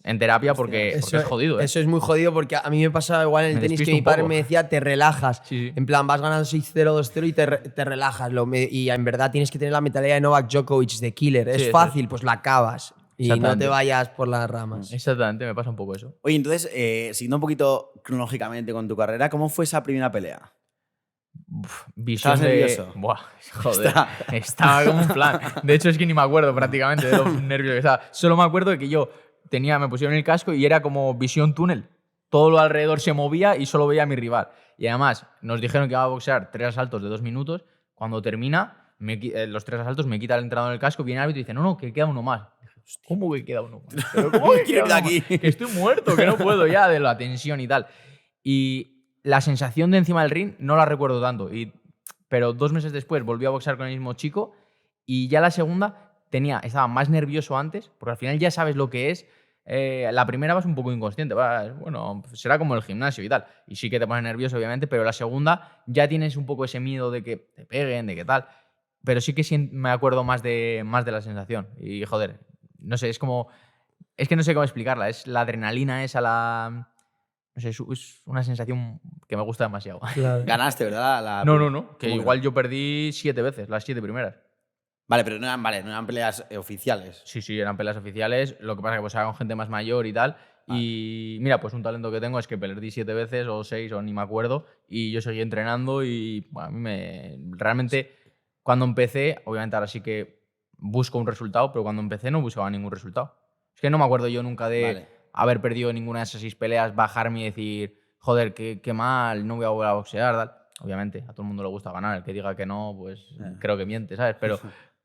en terapia porque es jodido. Eso es muy jodido porque a mí me pasaba igual en el tenis que mi padre me decía, te relajas. Sí. En plan, vas ganando 6-0, 2-0 y te relajas. Y en verdad tienes que tener la mentalidad de Novak Djokovic, de killer. Es fácil, pues la acabas. Y no te vayas por las ramas. Exactamente, me pasa un poco eso. Oye, entonces, siguiendo un poquito cronológicamente con tu carrera, ¿cómo fue esa primera pelea? Visión ¿Estabas nervioso? Buah, joder. Estaba como un plan. De hecho, es que ni me acuerdo prácticamente de los nervios que estaba. Solo me acuerdo de que me pusieron el casco y era como visión túnel. Todo lo alrededor se movía y solo veía a mi rival. Y además, nos dijeron que iba a boxear 3 asaltos de 2 minutos. Cuando termina, los 3 asaltos, me quita el entrenador el casco, viene el árbitro y dice, no, que queda uno más. Dije, ¿cómo que queda uno más? ¿Pero cómo que Quiero queda ir de uno aquí. más? Que estoy muerto, que no puedo ya de la tensión y tal. Y la sensación de encima del ring no la recuerdo tanto. Pero 2 meses después volví a boxear con el mismo chico y ya la segunda estaba más nervioso antes, porque al final ya sabes lo que es. La primera vas un poco inconsciente, bueno, será como el gimnasio y tal. Y sí que te pones nervioso, obviamente, pero la segunda ya tienes un poco ese miedo de que te peguen, de que tal. Pero sí que me acuerdo más de la sensación. Y joder, no sé, es que no sé cómo explicarla. Es la adrenalina esa, no sé, es una sensación que me gusta demasiado. Claro. Ganaste, ¿verdad? No, que ¿Cómo igual no? yo perdí 7 veces, las 7 primeras. Vale, pero no eran peleas oficiales. Sí, eran peleas oficiales. Lo que pasa es que pues era con gente más mayor y tal. Y mira, pues un talento que tengo es que perdí 7 veces o 6 o ni me acuerdo. Y yo seguí entrenando y bueno, a mí realmente cuando empecé, obviamente ahora sí que busco un resultado, pero cuando empecé no buscaba ningún resultado. Es que no me acuerdo yo nunca de Vale. haber perdido ninguna de esas 6 peleas, bajarme y decir, joder, qué mal, no voy a volver a boxear, tal. Obviamente, a todo el mundo le gusta ganar. El que diga que no, pues creo que miente, ¿sabes? Pero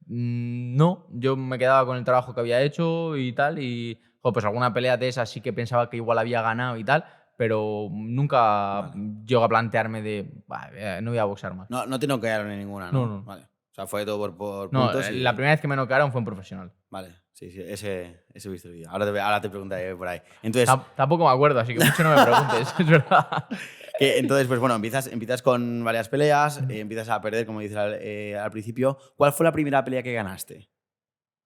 no, yo me quedaba con el trabajo que había hecho y tal, y joder, pues alguna pelea de esas sí que pensaba que igual había ganado y tal, pero nunca llego a plantearme de, no voy a boxear más. No te noquearon en ninguna, ¿no? No. Vale. O sea, fue todo por No, puntos. la primera vez que me noquearon fue en profesional. Vale, sí, ese he visto el vídeo. Ahora te preguntaré por ahí. Entonces, Tampoco me acuerdo, así que mucho no me preguntes, es verdad. entonces pues bueno, empiezas con varias peleas, empiezas a perder, como dices al principio. ¿Cuál fue la primera pelea que ganaste?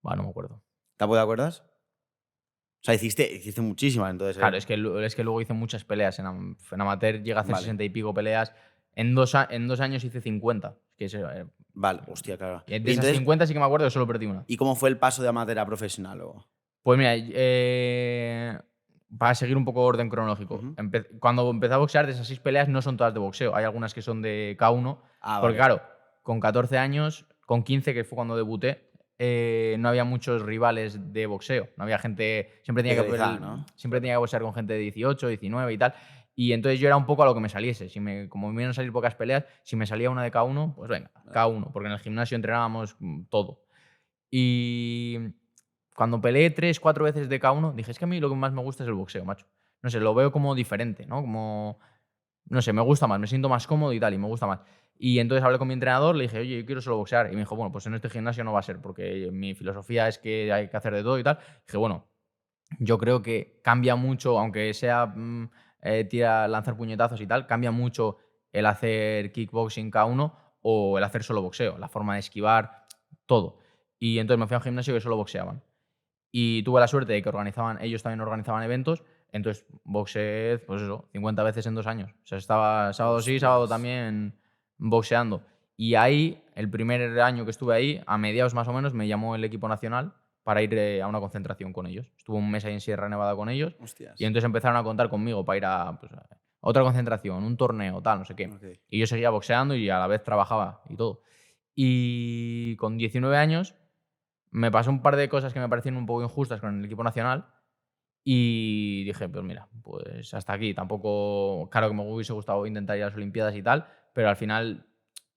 Bueno, no me acuerdo. ¿Tampoco te acuerdas? O sea, hiciste muchísimas, entonces. Claro, es que luego hice muchas peleas. En amateur llegué a hacer Vale. 60 y pico peleas. En 2 años hice 50. Es que Vale, hostia, claro. de Y esas 50 sí que me acuerdo que solo perdí una. ¿Y cómo fue el paso de amateur a profesional luego? Pues mira, para seguir un poco orden cronológico. Ujú. Cuando empecé a boxear, de esas 6 peleas no son todas de boxeo. Hay algunas que son de K1. Porque Vale. claro, con 14 años, con 15, que fue cuando debuté, no había muchos rivales de boxeo. No había gente... Siempre tenía que boxear con gente de 18, 19 y tal. Y entonces yo era un poco a lo que me saliese. Como me iban a salir pocas peleas, si me salía una de K1, pues venga, K1. Porque en el gimnasio entrenábamos todo. Y cuando peleé 3, 4 veces de K1, dije, es que a mí lo que más me gusta es el boxeo, macho. No sé, lo veo como diferente, ¿no? Como... No sé, me gusta más, me siento más cómodo y tal, y me gusta más. Y entonces hablé con mi entrenador, le dije, oye, yo quiero solo boxear. Y me dijo, bueno, pues en este gimnasio no va a ser, porque mi filosofía es que hay que hacer de todo y tal. Dije, bueno, yo creo que cambia mucho, aunque sea lanzar puñetazos y tal, cambia mucho el hacer kickboxing K1 o el hacer solo boxeo, la forma de esquivar, todo. Y entonces me fui a un gimnasio que solo boxeaban. Y tuve la suerte de que ellos también organizaban eventos, entonces boxeé, pues eso, 50 veces en 2 años. O sea, estaba sábado sí, sábado también boxeando. Y ahí, el primer año que estuve ahí, a mediados más o menos, me llamó el equipo nacional para ir a una concentración con ellos. Estuve un mes ahí en Sierra Nevada con ellos. Hostias. Y entonces empezaron a contar conmigo para ir a otra concentración, un torneo, tal, no sé qué. Okay. Y yo seguía boxeando y a la vez trabajaba y todo. Y con 19 años me pasó un par de cosas que me parecieron un poco injustas con el equipo nacional y dije, pues mira, pues hasta aquí. Tampoco, claro que me hubiese gustado intentar ir a las Olimpiadas y tal, pero al final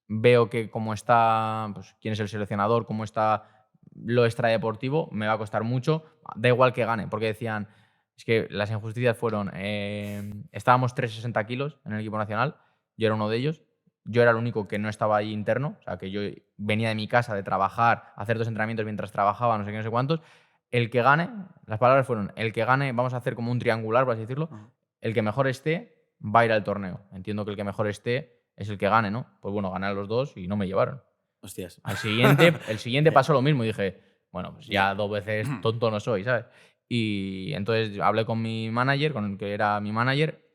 veo que como está, pues quién es el seleccionador, cómo está lo extradeportivo, me va a costar mucho. Da igual que gane, porque decían, es que las injusticias fueron, estábamos 360 kilos en el equipo nacional, yo era uno de ellos. Yo era el único que no estaba ahí interno, o sea, que yo venía de mi casa de trabajar, hacer 2 entrenamientos mientras trabajaba, no sé qué, no sé cuántos. El que gane, las palabras fueron, el que gane, vamos a hacer como un triangular, por así decirlo, el que mejor esté va a ir al torneo. Entiendo que el que mejor esté es el que gane, ¿no? Pues bueno, gané a los 2 y no me llevaron. Hostias. El siguiente pasó lo mismo y dije, bueno, pues ya 2 veces tonto no soy, ¿sabes? Y entonces hablé con mi manager, con el que era mi manager,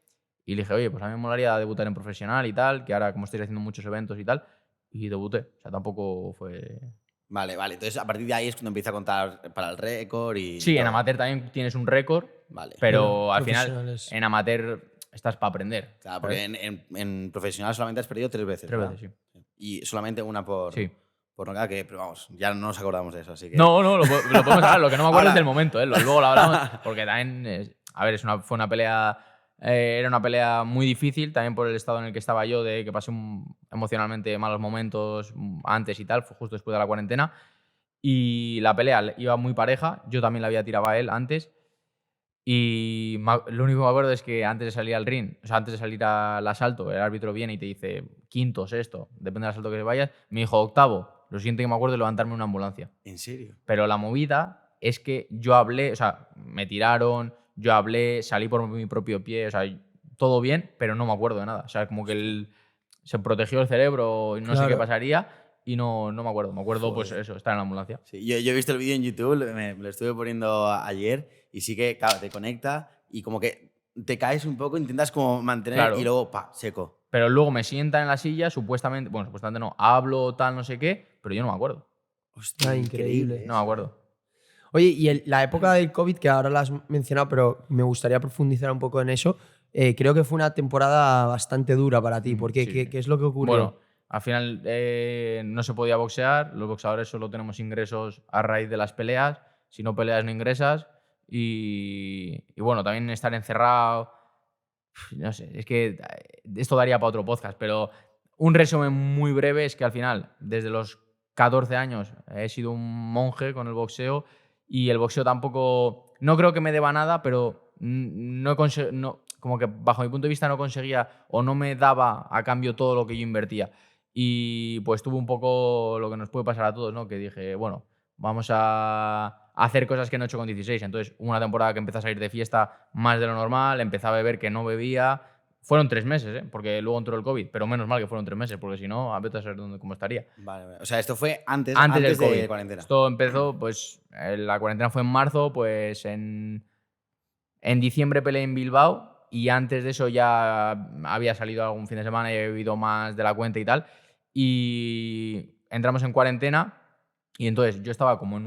y le dije, oye, pues a mí me molaría debutar en profesional y tal, que ahora como estoy haciendo muchos eventos y tal, y debuté. O sea, tampoco fue... Vale. Entonces, a partir de ahí es cuando empieza a contar para el récord y Sí, en todo. amateur también tienes un récord, Vale. pero al final profesionales. en amateur estás para aprender. Claro, porque en profesional solamente has perdido 3 veces. 3 ¿verdad? veces, sí. Y solamente una por nocaut, que, pero vamos, ya no nos acordamos de eso, así que... No, lo podemos hablar. Lo que no me acuerdo Ahora- es del momento, ¿eh? Luego lo hablamos, porque también... a ver, fue una pelea Era una pelea muy difícil, también por el estado en el que estaba yo, de que pasé emocionalmente malos momentos antes y tal, fue justo después de la cuarentena. Y la pelea iba muy pareja, yo también la había tirado a él antes. Y lo único que me acuerdo es que antes de salir al ring, o sea, antes de salir al asalto, el árbitro viene y te dice quinto, sexto, depende del asalto que vayas. Me dijo octavo. Lo siguiente que me acuerdo es levantarme en una ambulancia. ¿En serio? Pero la movida es que yo hablé, o sea, me tiraron, yo hablé, salí por mi propio pie, o sea, todo bien, pero no me acuerdo de nada. O sea, como que se protegió el cerebro y no sé qué Claro. pasaría y no me acuerdo. Me acuerdo, Joder. pues eso, estar en la ambulancia. Sí, yo he visto el vídeo en YouTube, me lo estuve poniendo ayer y sí que, claro, te conecta y como que te caes un poco, intentas como mantener Claro. y luego, pa, seco. Pero luego me sientan en la silla, supuestamente no, hablo, tal, no sé qué, pero yo no me acuerdo. Hostia, Ah, increíble. No me acuerdo. Oye, y la época del COVID, que ahora la has mencionado, pero me gustaría profundizar un poco en eso, creo que fue una temporada bastante dura para ti. ¿Por qué? Sí. ¿Qué es lo que ocurrió? Bueno, al final no se podía boxear, los boxeadores solo tenemos ingresos a raíz de las peleas, si no peleas no ingresas y bueno, también estar encerrado, no sé, es que esto daría para otro podcast, pero un resumen muy breve es que al final, desde los 14 años he sido un monje con el boxeo y el boxeo tampoco, no creo que me deba nada, pero como que bajo mi punto de vista no conseguía o no me daba a cambio todo lo que yo invertía. Y pues tuve un poco lo que nos puede pasar a todos, ¿no? Que dije, bueno, vamos a hacer cosas que no he hecho con 16. Entonces, hubo una temporada que empecé a salir de fiesta más de lo normal, empecé a beber que no bebía. Fueron 3 meses, porque luego entró el COVID, pero menos mal que fueron 3 meses, porque si no, a vete a saber cómo estaría. Vale. O sea, esto fue antes Antes del de COVID. cuarentena. Esto empezó, pues, la cuarentena fue en marzo, pues en diciembre peleé en Bilbao y antes de eso ya había salido algún fin de semana y había bebido más de la cuenta y tal. Y entramos en cuarentena y entonces yo estaba como en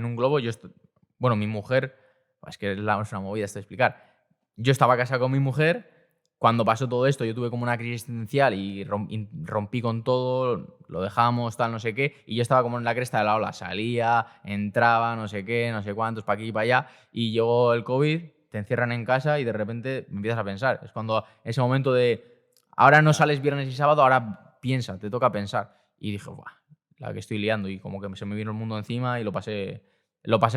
un globo. Bueno, mi mujer, es que es una movida esto de explicar. Yo estaba casado con mi mujer. Cuando pasó todo esto, yo tuve como una crisis existencial y rompí con todo, lo dejamos, tal, no sé qué, y yo estaba como en la cresta de la ola. Salía, entraba, no sé qué, no sé cuántos, para aquí y para allá, y llegó el COVID, te encierran en casa y de repente me empiezas a pensar. Es cuando ese momento de, ahora no sales viernes y sábado, ahora piensa, te toca pensar. Y dije, buah, la que estoy liando, y como que se me vino el mundo encima y lo pasé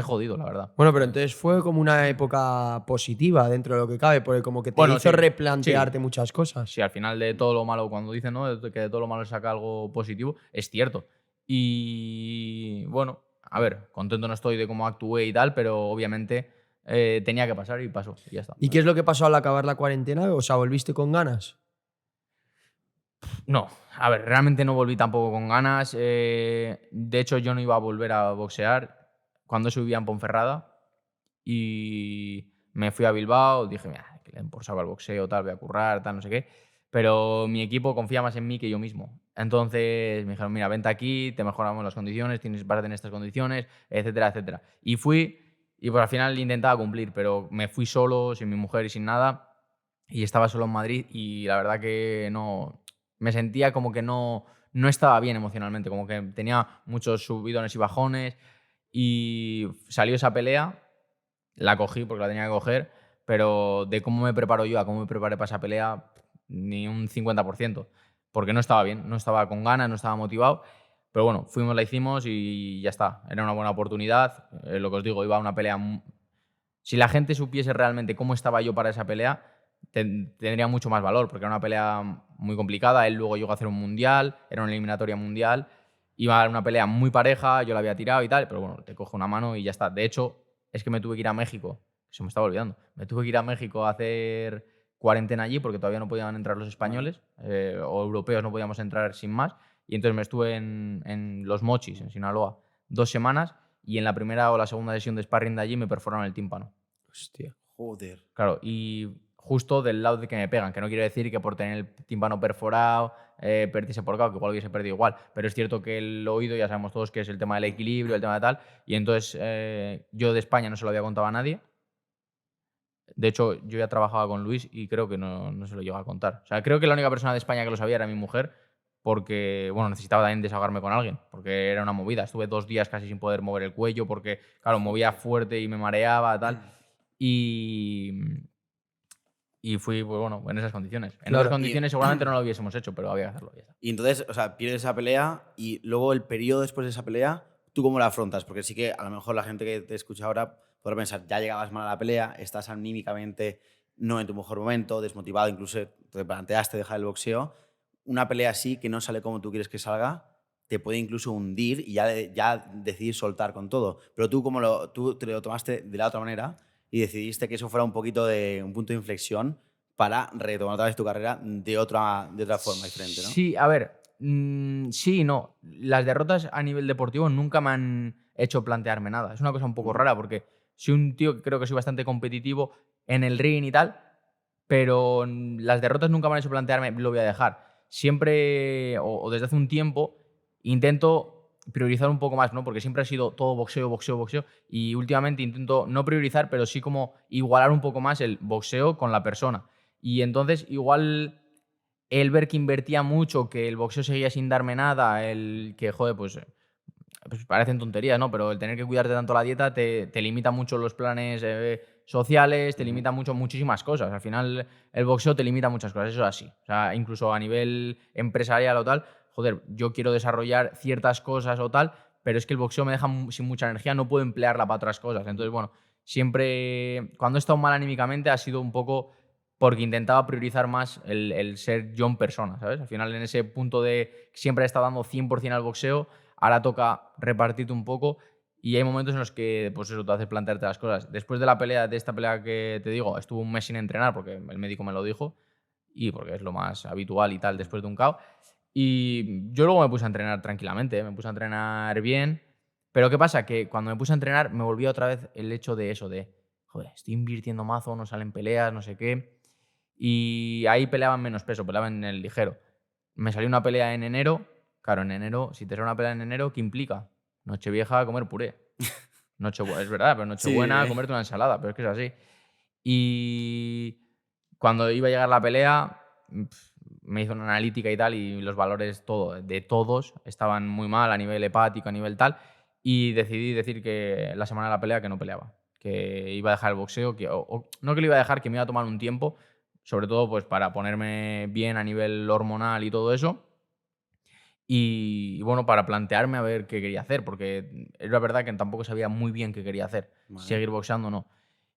jodido, la verdad. Bueno, pero entonces fue como una época positiva dentro de lo que cabe, porque como que te Bueno, hizo sí, replantearte muchas cosas. Sí, al final de todo lo malo, cuando dicen, ¿no?, que de todo lo malo saca algo positivo, es cierto. Y bueno, a ver, contento no estoy de cómo actué y tal, pero obviamente tenía que pasar y pasó, y ya está. ¿Y qué es lo que pasó al acabar la cuarentena? O sea, ¿volviste con ganas? No, a ver, realmente no volví tampoco con ganas. De hecho, yo no iba a volver a boxear cuando eso vivía en Ponferrada y me fui a Bilbao. Dije, mira, que le den por saco al boxeo, tal, voy a currar, tal, no sé qué. Pero mi equipo confía más en mí que yo mismo. Entonces me dijeron, mira, vente aquí, te mejoramos las condiciones, vas a tener estas condiciones, etcétera, etcétera. Y fui y pues al final intentaba cumplir, pero me fui solo, sin mi mujer y sin nada. Y estaba solo en Madrid y la verdad que no... Me sentía como que no estaba bien emocionalmente, como que tenía muchos subidones y bajones. Y salió esa pelea, la cogí porque la tenía que coger, pero de cómo me preparo yo a cómo me preparé para esa pelea, ni un 50%, porque no estaba bien, no estaba con ganas, no estaba motivado. Pero bueno, fuimos, la hicimos y ya está. Era una buena oportunidad. Lo que os digo, iba a una pelea... Si la gente supiese realmente cómo estaba yo para esa pelea, tendría mucho más valor, porque era una pelea muy complicada. Él luego llegó a hacer un mundial, era una eliminatoria mundial. Iba a una pelea muy pareja, yo la había tirado y tal, pero bueno, te coge una mano y ya está. De hecho, es que me tuve que ir a México, se me estaba olvidando. Me tuve que ir a México a hacer cuarentena allí porque todavía no podían entrar los españoles o europeos, no podíamos entrar sin más. Y entonces me estuve en Los Mochis, en Sinaloa, 2 semanas y en la primera o la segunda sesión de sparring de allí me perforaron el tímpano. Hostia. Joder. Claro, y justo del lado de que me pegan, que no quiere decir que por tener el tímpano perforado perdiese por KO, que igual hubiese perdido igual, pero es cierto que el oído, ya sabemos todos que es el tema del equilibrio, el tema de tal, y entonces yo de España no se lo había contado a nadie. De hecho, yo ya trabajaba con Luis y creo que no se lo llegó a contar. O sea, creo que la única persona de España que lo sabía era mi mujer, porque, bueno, necesitaba también desahogarme con alguien, porque era una movida. Estuve 2 días casi sin poder mover el cuello, porque, claro, movía fuerte y me mareaba, tal. Y Y fui, pues bueno, en esas condiciones. En Claro. otras condiciones seguramente no lo hubiésemos hecho, pero había que hacerlo. Ya está. Y entonces, o sea, pierdes esa pelea y luego el periodo después de esa pelea, ¿tú cómo la afrontas? Porque sí que a lo mejor la gente que te escucha ahora podrá pensar, ya llegabas mal a la pelea, estás anímicamente no en tu mejor momento, desmotivado, incluso te planteaste dejar el boxeo. Una pelea así que no sale como tú quieres que salga, te puede incluso hundir y ya decidir soltar con todo. Pero tú, tú te lo tomaste de la otra manera y decidiste que eso fuera un poquito de un punto de inflexión para retomar otra vez tu carrera de otra forma diferente, ¿no? Sí, a ver, sí y no. Las derrotas a nivel deportivo nunca me han hecho plantearme nada. Es una cosa un poco rara porque soy un tío que creo que soy bastante competitivo en el ring y tal, pero las derrotas nunca me han hecho plantearme lo voy a dejar. Siempre, o desde hace un tiempo, intento priorizar un poco más, ¿no? Porque siempre ha sido todo boxeo, boxeo, boxeo, y últimamente intento no priorizar, pero sí como igualar un poco más el boxeo con la persona. Y entonces igual el ver que invertía mucho, que el boxeo seguía sin darme nada, el que, joder, pues parecen tonterías, ¿no? Pero el tener que cuidarte tanto la dieta te limita mucho los planes sociales, te limita muchísimas cosas. Al final, el boxeo te limita muchas cosas, eso es así. O sea, incluso a nivel empresarial o tal, joder, yo quiero desarrollar ciertas cosas o tal, pero es que el boxeo me deja sin mucha energía, no puedo emplearla para otras cosas. Entonces, bueno, siempre, cuando he estado mal anímicamente, ha sido un poco porque intentaba priorizar más el ser yo en persona, ¿sabes? Al final, en ese punto de siempre he estado dando 100% al boxeo, ahora toca repartirte un poco y hay momentos en los que pues eso te hace plantearte las cosas. Después de esta pelea que te digo, estuve un mes sin entrenar porque el médico me lo dijo y porque es lo más habitual y tal después de un KO. Y yo luego me puse a entrenar tranquilamente, me puse a entrenar bien. Pero ¿qué pasa? Que cuando me puse a entrenar me volvió otra vez el hecho de eso, de, joder, estoy invirtiendo mazo, no salen peleas, no sé qué. Y ahí peleaban menos peso, peleaban en el ligero. Me salió una pelea en enero. Claro, en enero, si te sale una pelea en enero, ¿qué implica? Nochevieja, comer puré. Es verdad, pero Nochebuena, comerte una ensalada, pero es que es así. Y cuando iba a llegar la pelea, me hizo una analítica y tal, y los valores de todos estaban muy mal a nivel hepático, a nivel tal, y decidí decir que la semana de la pelea que no peleaba, que iba a dejar el boxeo, no que lo iba a dejar, que me iba a tomar un tiempo, sobre todo pues para ponerme bien a nivel hormonal y todo eso. Y bueno, para plantearme a ver qué quería hacer, porque es la verdad que tampoco sabía muy bien qué quería hacer, seguir boxeando o no.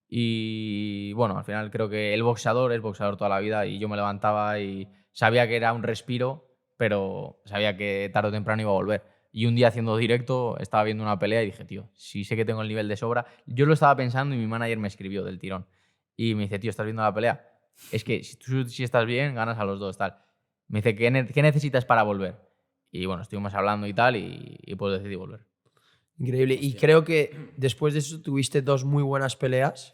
Y bueno, al final creo que el boxeador es boxeador toda la vida y yo me levantaba y sabía que era un respiro, pero sabía que tarde o temprano iba a volver. Y un día haciendo directo estaba viendo una pelea y dije, tío, si sé que tengo el nivel de sobra. Yo lo estaba pensando y mi manager me escribió del tirón. Y me dice, tío, ¿estás viendo la pelea? Es que si estás bien, ganas a los dos, tal. Me dice, ¿qué necesitas para volver? Y bueno, estuvimos hablando y tal y pues decidí volver. Increíble. Y creo que después de eso tuviste 2 muy buenas peleas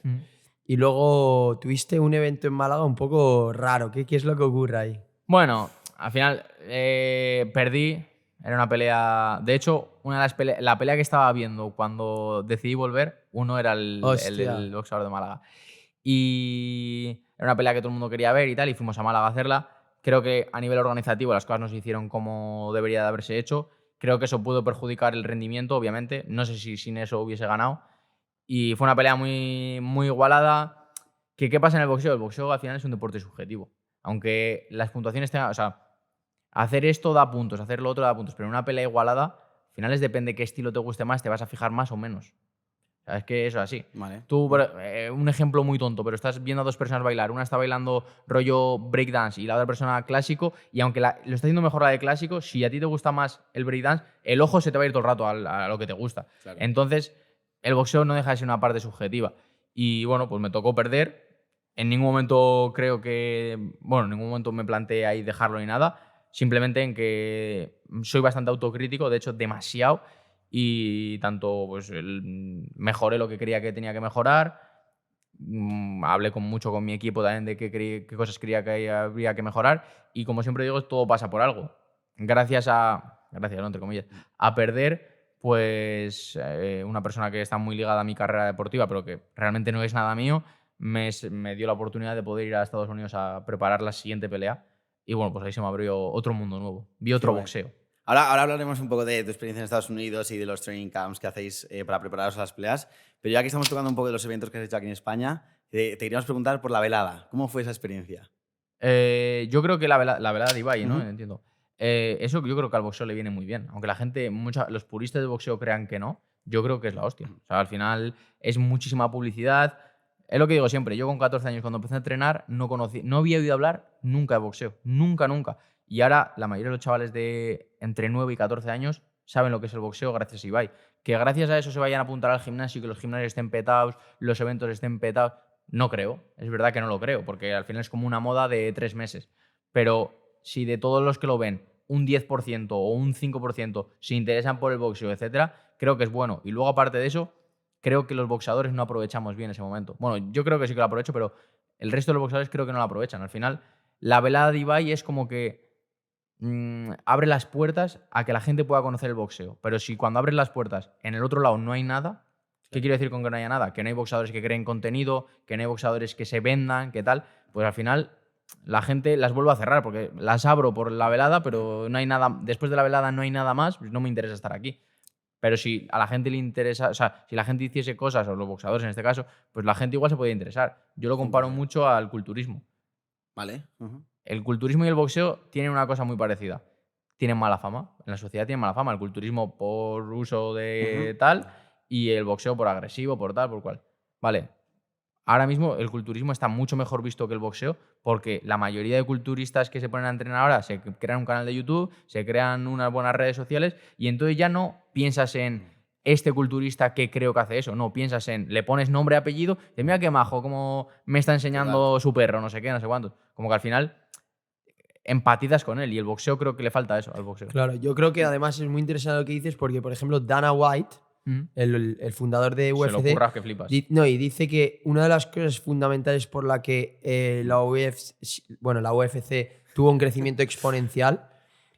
y luego tuviste un evento en Málaga un poco raro. ¿Qué es lo que ocurre ahí? Bueno, al final perdí. Era una pelea... De hecho, la pelea que estaba viendo cuando decidí volver, uno era el boxeador de Málaga. Y era una pelea que todo el mundo quería ver y tal, y fuimos a Málaga a hacerla. Creo que a nivel organizativo las cosas no se hicieron como debería de haberse hecho. Creo que eso pudo perjudicar el rendimiento, obviamente. No sé si sin eso hubiese ganado. Y fue una pelea muy, muy igualada. ¿Qué pasa en el boxeo? El boxeo al final es un deporte subjetivo. Aunque las puntuaciones tengan... O sea, hacer esto da puntos, hacer lo otro da puntos. Pero en una pelea igualada, al final depende qué estilo te guste más, te vas a fijar más o menos. O sea, es que eso es así. Vale. Tú, un ejemplo muy tonto, pero estás viendo a 2 personas bailar. Una está bailando rollo breakdance y la otra persona clásico. Y aunque lo está haciendo mejor la de clásico, si a ti te gusta más el breakdance, el ojo se te va a ir todo el rato a lo que te gusta. Claro. Entonces, el boxeo no deja de ser una parte subjetiva. Y bueno, pues me tocó perder. En ningún momento creo que... Bueno, en ningún momento me planteé ahí dejarlo ni nada. Simplemente en que soy bastante autocrítico, de hecho, demasiado. Y tanto pues mejoré lo que creía que tenía que mejorar, hablé mucho con mi equipo también de qué cosas creía que habría que mejorar y como siempre digo, todo pasa por algo. Gracias, no, entre comillas, a perder, pues una persona que está muy ligada a mi carrera deportiva pero que realmente no es nada mío, me dio la oportunidad de poder ir a Estados Unidos a preparar la siguiente pelea y bueno, pues ahí se me abrió otro mundo nuevo, vi otro boxeo. Ahora hablaremos un poco de tu experiencia en Estados Unidos y de los training camps que hacéis para prepararos a las peleas. Pero ya que estamos tocando un poco de los eventos que has hecho aquí en España, te queríamos preguntar por la velada. ¿Cómo fue esa experiencia? Yo creo que la velada de Ibai, ¿no? Ujú. Entiendo. Eso yo creo que al boxeo le viene muy bien. Aunque la gente, los puristas de boxeo crean que no, yo creo que es la hostia. O sea, al final es muchísima publicidad. Es lo que digo siempre. Yo con 14 años, cuando empecé a entrenar, no había oído hablar nunca de boxeo. Nunca, nunca. Y ahora la mayoría de los chavales de entre 9 y 14 años saben lo que es el boxeo gracias a Ibai. Que gracias a eso se vayan a apuntar al gimnasio, que los gimnasios estén petados, los eventos estén petados. No creo. Es verdad que no lo creo, porque al final es como una moda de 3 meses. Pero si de todos los que lo ven, un 10% o un 5% se interesan por el boxeo, etcétera, creo que es bueno. Y luego, aparte de eso, creo que los boxeadores no aprovechamos bien ese momento. Bueno, yo creo que sí que lo aprovecho, pero el resto de los boxeadores creo que no lo aprovechan. Al final, la velada de Ibai es como que abre las puertas a que la gente pueda conocer el boxeo. Pero si cuando abres las puertas en el otro lado no hay nada, ¿qué quiero decir con que no haya nada? Que no hay boxeadores que creen contenido, que no hay boxeadores que se vendan, que tal. Pues al final la gente las vuelve a cerrar porque las abro por la velada, pero no hay nada. Después de la velada no hay nada más, pues no me interesa estar aquí. Pero si a la gente le interesa, o sea, si la gente hiciese cosas, o los boxeadores en este caso, pues la gente igual se podría interesar. Yo lo comparo mucho al culturismo. Vale. Ujú. El culturismo y el boxeo tienen una cosa muy parecida. Tienen mala fama. En la sociedad tienen mala fama. El culturismo por uso de tal y el boxeo por agresivo, por tal, por cual. Vale. Ahora mismo el culturismo está mucho mejor visto que el boxeo porque la mayoría de culturistas que se ponen a entrenar ahora se crean un canal de YouTube, se crean unas buenas redes sociales y entonces ya no piensas en este culturista que creo que hace eso. No, piensas en, le pones nombre, apellido, y mira qué majo, cómo me está enseñando su perro, no sé qué, no sé cuánto. Como que al final empatizas con él y el boxeo creo que le falta eso al boxeo. Claro, yo creo que además es muy interesante lo que dices porque, por ejemplo, Dana White, el fundador de Se UFC, lo curras que flipas. No, y dice que una de las cosas fundamentales por la que la UFC tuvo un crecimiento exponencial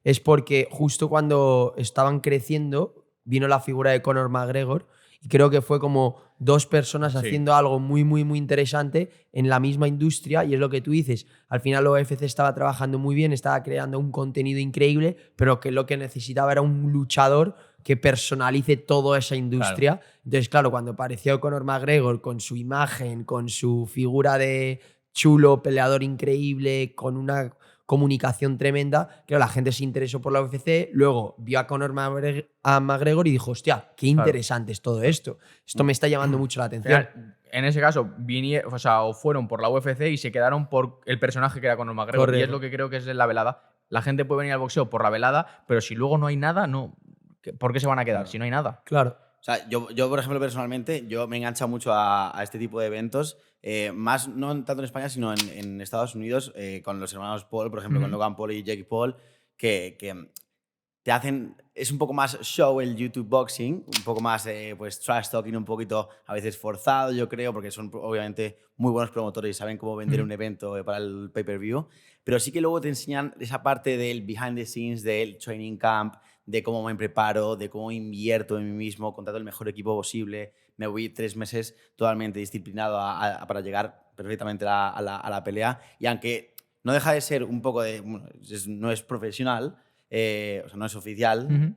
es porque justo cuando estaban creciendo vino la figura de Conor McGregor y creo que fue como dos personas Sí. haciendo algo muy, muy, muy interesante en la misma industria y es lo que tú dices. Al final la UFC estaba trabajando muy bien, estaba creando un contenido increíble, pero que lo que necesitaba era un luchador que personalice toda esa industria. Entonces, claro, cuando apareció Conor McGregor con su imagen, con su figura de chulo, peleador increíble, con una comunicación tremenda, claro, la gente se interesó por la UFC, luego vio a Conor McGregor y dijo, hostia, qué interesante es todo esto. Esto me está llamando mucho la Al atención. final, en ese caso, o fueron por la UFC y se quedaron por el personaje que era Conor McGregor. Correcto. Y es lo que creo que es la velada. La gente puede venir al boxeo por la velada, pero si luego no hay nada, no. ¿Por qué se van a quedar si no hay nada? Claro. O sea, yo, por ejemplo, personalmente, yo me engancho mucho a este tipo de eventos, más no tanto en España, sino en Estados Unidos, con los hermanos Paul, por ejemplo, con Logan Paul y Jake Paul, que te hacen, es un poco más show el YouTube Boxing, un poco más pues trash talking, un poquito a veces forzado, yo creo, porque son obviamente muy buenos promotores y saben cómo vender un evento para el pay-per-view, pero sí que luego te enseñan esa parte del behind the scenes, del training camp, de cómo me preparo, de cómo invierto en mí mismo, contrato el mejor equipo posible, me voy 3 meses totalmente disciplinado para llegar perfectamente a la pelea, y aunque no deja de ser un poco de, bueno, no es profesional, o sea, no es oficial,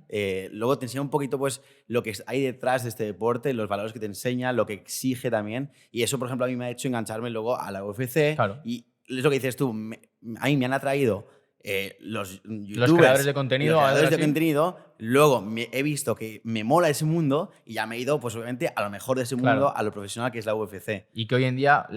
luego te enseña un poquito pues, lo que hay detrás de este deporte, los valores que te enseña, lo que exige también. Y eso, por ejemplo, a mí me ha hecho engancharme luego a la UFC. Claro. Y es lo que dices tú, a mí me han atraído los youtubers, creadores de contenido, los creadores de así. contenido. Luego he visto que me mola ese mundo y ya me he ido, pues obviamente, a lo mejor de ese mundo, a lo profesional que es la UFC. Y que hoy en día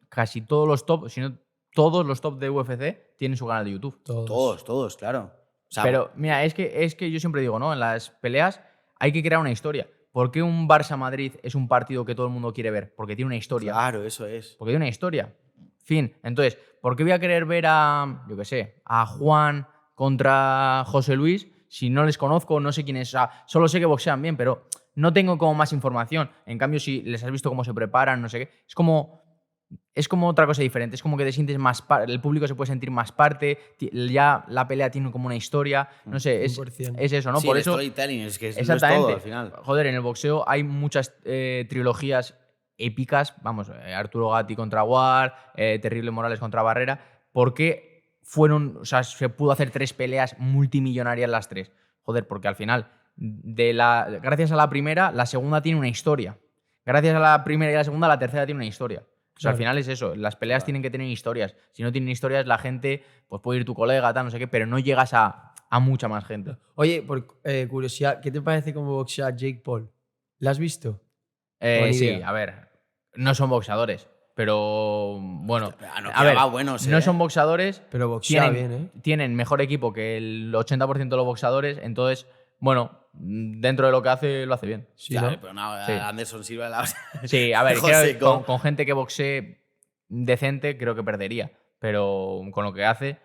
casi todos los top, si no todos los top de UFC tienen su canal de YouTube. Todos, claro. O sea, Pero mira, es que yo siempre digo, ¿no? En las peleas hay que crear una historia. ¿Por qué un Barça-Madrid es un partido que todo el mundo quiere ver? Porque tiene una historia. claro, eso es. Porque tiene una historia. Fin. Entonces, ¿por qué voy a querer ver yo qué sé, a Juan contra José Luis si no les conozco, no sé quién es? O sea, solo sé que boxean bien, pero no tengo como más información. En cambio, si les has visto cómo se preparan, no sé qué, es como otra cosa diferente. Es como que te sientes más el público se puede sentir más parte, ya la pelea tiene como una historia, no sé, es 100%. eso, ¿no? Sí, Por el eso, storytelling es que es exactamente. todo al final. Joder, en el boxeo hay muchas trilogías épicas, vamos, Arturo Gatti contra Ward, Terrible Morales contra Barrera, porque se pudo hacer 3 peleas multimillonarias las 3. Joder, porque al final, gracias a la primera, la segunda tiene una historia. Gracias a la primera y la segunda, la tercera tiene una historia. Pues al final es eso, las peleas tienen que tener historias. Si no tienen historias, la gente, pues puede ir tu colega, tal, no sé qué, pero no llegas a mucha más gente. Oye, por curiosidad, ¿qué te parece cómo boxea Jake Paul? ¿La has visto? Ni Sí, idea. a ver, no son boxeadores, pero bueno. No A ver, quedaba buenos, no son boxeadores, Pero boxea tienen, bien, ¿eh? tienen mejor equipo que el 80% de los boxeadores, entonces, bueno, dentro de lo que hace, lo hace bien. Sí, Claro, ¿no? pero no, Sí. Anderson Silva la Sí, a ver, dejó creo que seco. con gente que boxee decente, creo que perdería, pero con lo que hace,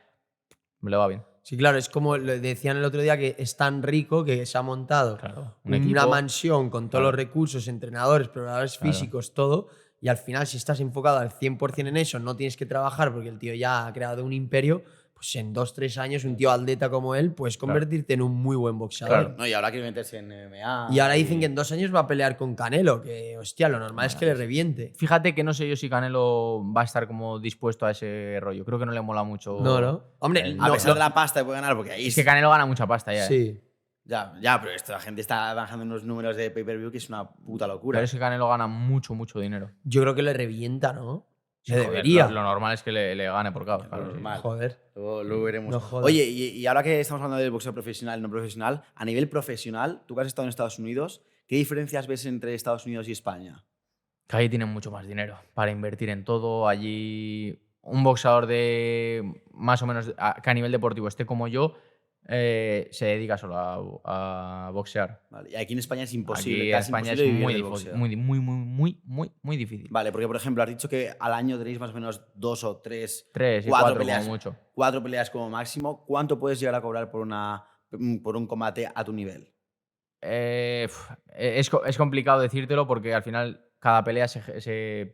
le va bien. Sí, claro, es como lo decían el otro día que es tan rico que se ha montado Claro, un una equipo. mansión con todos Claro. los recursos, entrenadores, preparadores Claro. físicos, todo. Y al final, si estás enfocado al 100% en eso, no tienes que trabajar porque el tío ya ha creado un imperio, pues en 2-3 años, un tío atleta como él, puedes convertirte en un muy buen boxeador. Claro. No, y ahora quiere meterse en MMA. Y ahora dicen que en 2 años va a pelear con Canelo, que hostia, lo normal es que le reviente. Fíjate que no sé yo si Canelo va a estar como dispuesto a ese rollo. Creo que no le mola mucho. No, ¿no? Hombre, el- A no, pesar de la pasta que puede ganar, porque ahí Es que Canelo gana mucha pasta ya. Sí. Ya, pero la gente está bajando unos números de pay-per-view que es una puta locura. Pero es que Canelo gana mucho, mucho dinero. Yo creo que le revienta, ¿no? Sí, Le joder, debería. Lo normal es que le gane por caos. Lo Claro, sí. normal. Joder. Luego veremos. No jodas. Oye, y ahora que estamos hablando del boxeo profesional y no profesional, a nivel profesional, tú que has estado en Estados Unidos, ¿qué diferencias ves entre Estados Unidos y España? Que allí tienen mucho más dinero para invertir en todo. Allí un boxeador de más o menos que a nivel deportivo esté como yo, se dedica solo a boxear. Vale, y aquí en España es imposible. Aquí en casi España es imposible vivir muy del difícil, boxeo. muy difícil. Vale, porque por ejemplo, has dicho que al año tenéis más o menos 2 o 3, 3 y 4 4 peleas. como mucho. 4 peleas como máximo. ¿Cuánto puedes llegar a cobrar por un combate a tu nivel? Es complicado decírtelo porque al final cada pelea se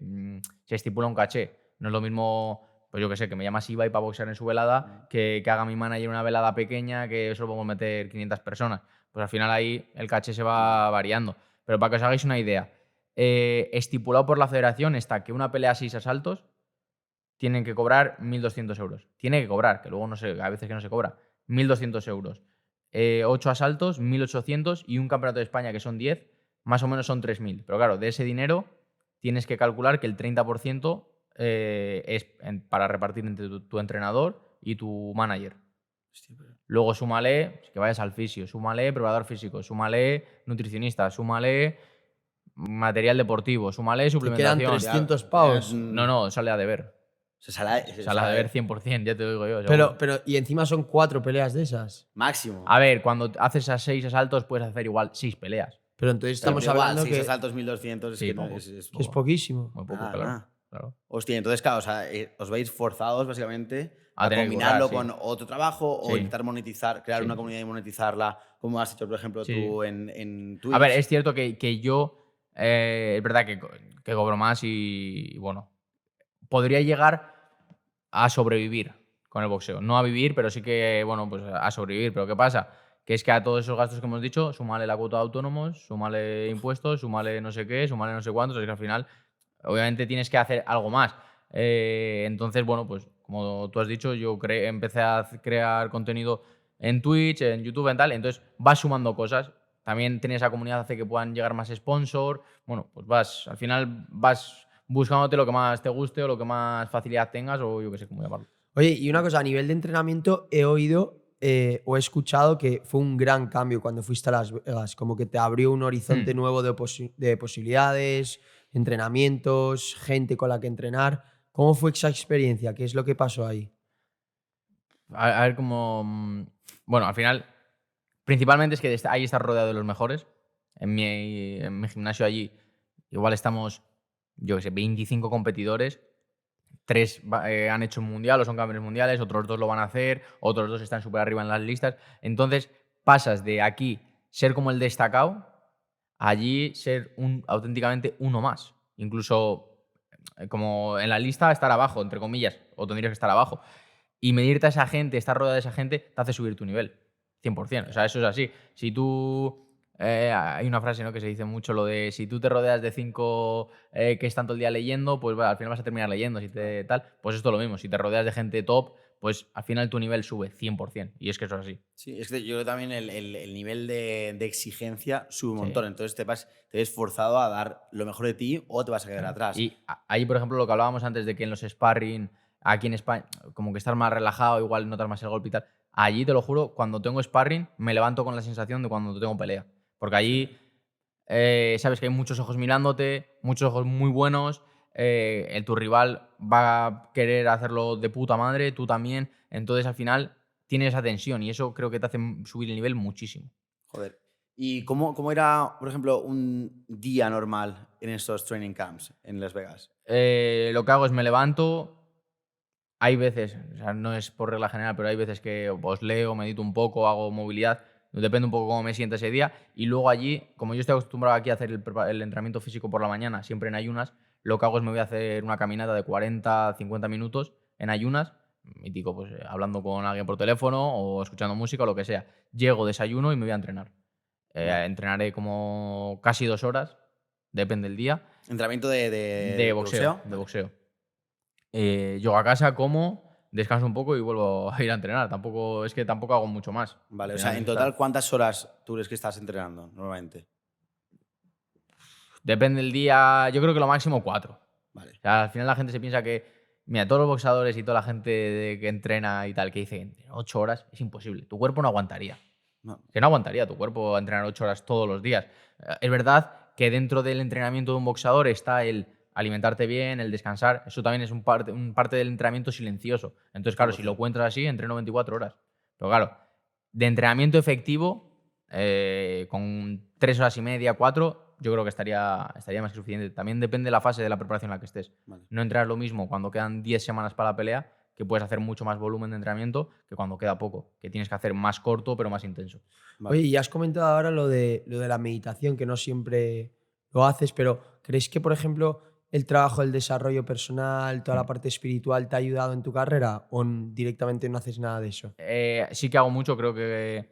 estipula un caché. No es lo mismo, pues yo que sé, que me llamas Ibai para boxear en su velada, que haga mi manager una velada pequeña que solo podemos meter 500 personas. Pues al final ahí el caché se va variando. Pero para que os hagáis una idea, estipulado por la federación está que una pelea a 6 asaltos tienen que cobrar 1.200 euros. Tiene que cobrar, que luego no sé, a veces que no se cobra. 1.200 euros. 8 asaltos, 1.800 y un campeonato de España que son 10, más o menos son 3.000. Pero claro, de ese dinero tienes que calcular que el 30% es para repartir entre tu entrenador y tu manager. Luego súmale que vayas al fisio, súmale preparador físico, súmale nutricionista, súmale material deportivo, súmale Te suplementación. quedan 300 pavos. No, sale a deber. Sale a deber 100%, ya te lo digo yo. seguro. Pero, y encima son 4 peleas de esas. Máximo. A ver, cuando haces a 6 asaltos puedes hacer igual 6 peleas. Pero entonces Pero estamos igual, hablando 6 que asaltos 1.200 es Sí, que no, poco. que es poquísimo. Muy poco, Nada, claro. nada. Claro. Hostia, entonces, claro, o sea, os veis forzados básicamente A a tener que combinarlo cobrar, con otro trabajo o Sí. intentar monetizar, crear Sí. una comunidad y monetizarla, como has hecho, por ejemplo, Sí. tú en Twitch. A ver, es cierto que yo, es verdad que cobro más y, bueno, podría llegar a sobrevivir con el boxeo. No a vivir, pero sí que, bueno, pues a sobrevivir. Pero ¿qué pasa? Que es que a todos esos gastos que hemos dicho, súmale la cuota de autónomos, súmale impuestos, súmale no sé qué, súmale no sé cuántos, es que al final, obviamente tienes que hacer algo más. Entonces, bueno, pues como tú has dicho, yo empecé a crear contenido en Twitch, en YouTube, en tal, entonces vas sumando cosas. También tener esa comunidad hace que puedan llegar más sponsors. Bueno, pues al final vas buscándote lo que más te guste o lo que más facilidad tengas o yo qué sé cómo llamarlo. Oye, y una cosa, a nivel de entrenamiento he oído o he escuchado que fue un gran cambio cuando fuiste a Las Vegas, como que te abrió un horizonte nuevo de posibilidades, entrenamientos, gente con la que entrenar. ¿Cómo fue esa experiencia? ¿Qué es lo que pasó ahí? A ver cómo... Bueno, al final, principalmente es que ahí estás rodeado de los mejores. En mi gimnasio allí igual estamos, yo qué sé, 25 competidores. 3 han hecho un mundial o son campeones mundiales, otros 2 lo van a hacer, otros 2 están súper arriba en las listas. Entonces pasas de aquí ser como el destacado a allí ser auténticamente uno más. Incluso como en la lista estar abajo, entre comillas, o tendrías que estar abajo. Y medirte a esa gente, estar rodeado de esa gente, te hace subir tu nivel. 100%. O sea, eso es así. Si tú... hay una frase, ¿no?, que se dice mucho, lo de si tú te rodeas de 5 que están todo el día leyendo, pues bueno, al final vas a terminar leyendo. Si te tal, pues esto es lo mismo. Si te rodeas de gente top, pues al final tu nivel sube 100%. Y es que eso es así. Sí, es que yo creo que también el nivel de exigencia sube un Sí. montón. Entonces te ves forzado a dar lo mejor de ti o te vas a quedar atrás. Y ahí, por ejemplo, lo que hablábamos antes de que en los sparring, aquí en España, como que estás más relajado, igual notas más el golpe y tal. Allí, te lo juro, cuando tengo sparring, me levanto con la sensación de cuando tengo pelea. Porque allí sabes que hay muchos ojos mirándote, muchos ojos muy buenos. Tu rival va a querer hacerlo de puta madre, tú también. Entonces, al final, tienes esa tensión y eso creo que te hace subir el nivel muchísimo. Joder. ¿Y cómo era, por ejemplo, un día normal en estos training camps en Las Vegas? Lo que hago es me levanto. Hay veces, o sea, no es por regla general, pero hay veces que pues leo, medito un poco, hago movilidad, depende un poco cómo me sienta ese día. Y luego allí, como yo estoy acostumbrado aquí a hacer el entrenamiento físico por la mañana, siempre en ayunas, lo que hago es me voy a hacer una caminata de 40, 50 minutos en ayunas, mítico, pues hablando con alguien por teléfono o escuchando música o lo que sea. Llego, desayuno y me voy a entrenar. Entrenaré como casi 2 horas, depende del día. ¿Entrenamiento De boxeo. De boxeo. Llego a casa, como, descanso un poco y vuelvo a ir a entrenar. Tampoco hago mucho más. Vale, Al o sea, final en total, ¿cuántas horas tú crees que estás entrenando normalmente? Depende del día, yo creo que lo máximo 4. Vale. O sea, al final la gente se piensa que, mira, todos los boxeadores y toda la gente que entrena y tal, que dice 8 horas, es imposible. Tu cuerpo no aguantaría. No. Que no aguantaría tu cuerpo a entrenar 8 horas todos los días. Es verdad que dentro del entrenamiento de un boxeador está el alimentarte bien, el descansar. Eso también es un parte del entrenamiento silencioso. Entonces, claro, si lo cuentas así, entreno 24 horas. Pero claro, de entrenamiento efectivo, con 3 horas y media, 4, yo creo que estaría más que suficiente. También depende de la fase de la preparación en la que estés. Vale. No entrenas lo mismo cuando quedan 10 semanas para la pelea, que puedes hacer mucho más volumen de entrenamiento, que cuando queda poco, que tienes que hacer más corto pero más intenso. Vale. Oye, y has comentado ahora lo de la meditación, que no siempre lo haces, pero ¿crees que, por ejemplo, el trabajo del desarrollo personal, toda la parte espiritual, te ha ayudado en tu carrera o directamente no haces nada de eso? Sí que hago mucho, creo que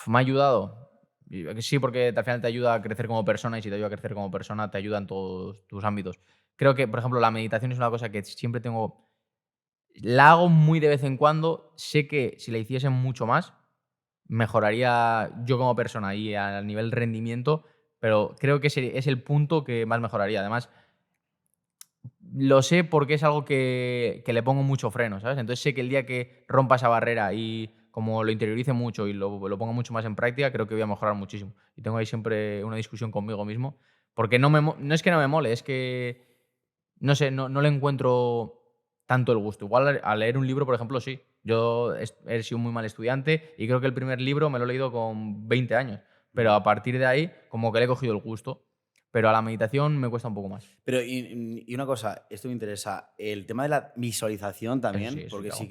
me ha ayudado. Sí, porque al final te ayuda a crecer como persona y si te ayuda a crecer como persona, te ayuda en todos tus ámbitos. Creo que, por ejemplo, la meditación es una cosa que siempre tengo. La hago muy de vez en cuando. Sé que si la hiciese mucho más, mejoraría yo como persona y a nivel rendimiento, pero creo que ese es el punto que más mejoraría. Además, lo sé porque es algo que le pongo mucho freno, ¿sabes? Entonces sé que el día que rompa esa barrera y como lo interiorice mucho y lo ponga mucho más en práctica, creo que voy a mejorar muchísimo. Y tengo ahí siempre una discusión conmigo mismo, porque no es que no me mole, es que, no sé, no le encuentro tanto el gusto. Igual al leer un libro, por ejemplo, sí. Yo he sido un muy mal estudiante y creo que el primer libro me lo he leído con 20 años, pero a partir de ahí como que le he cogido el gusto. Pero a la meditación me cuesta un poco más. Pero, y una cosa, esto me interesa, el tema de la visualización también, Eso sí, porque claro.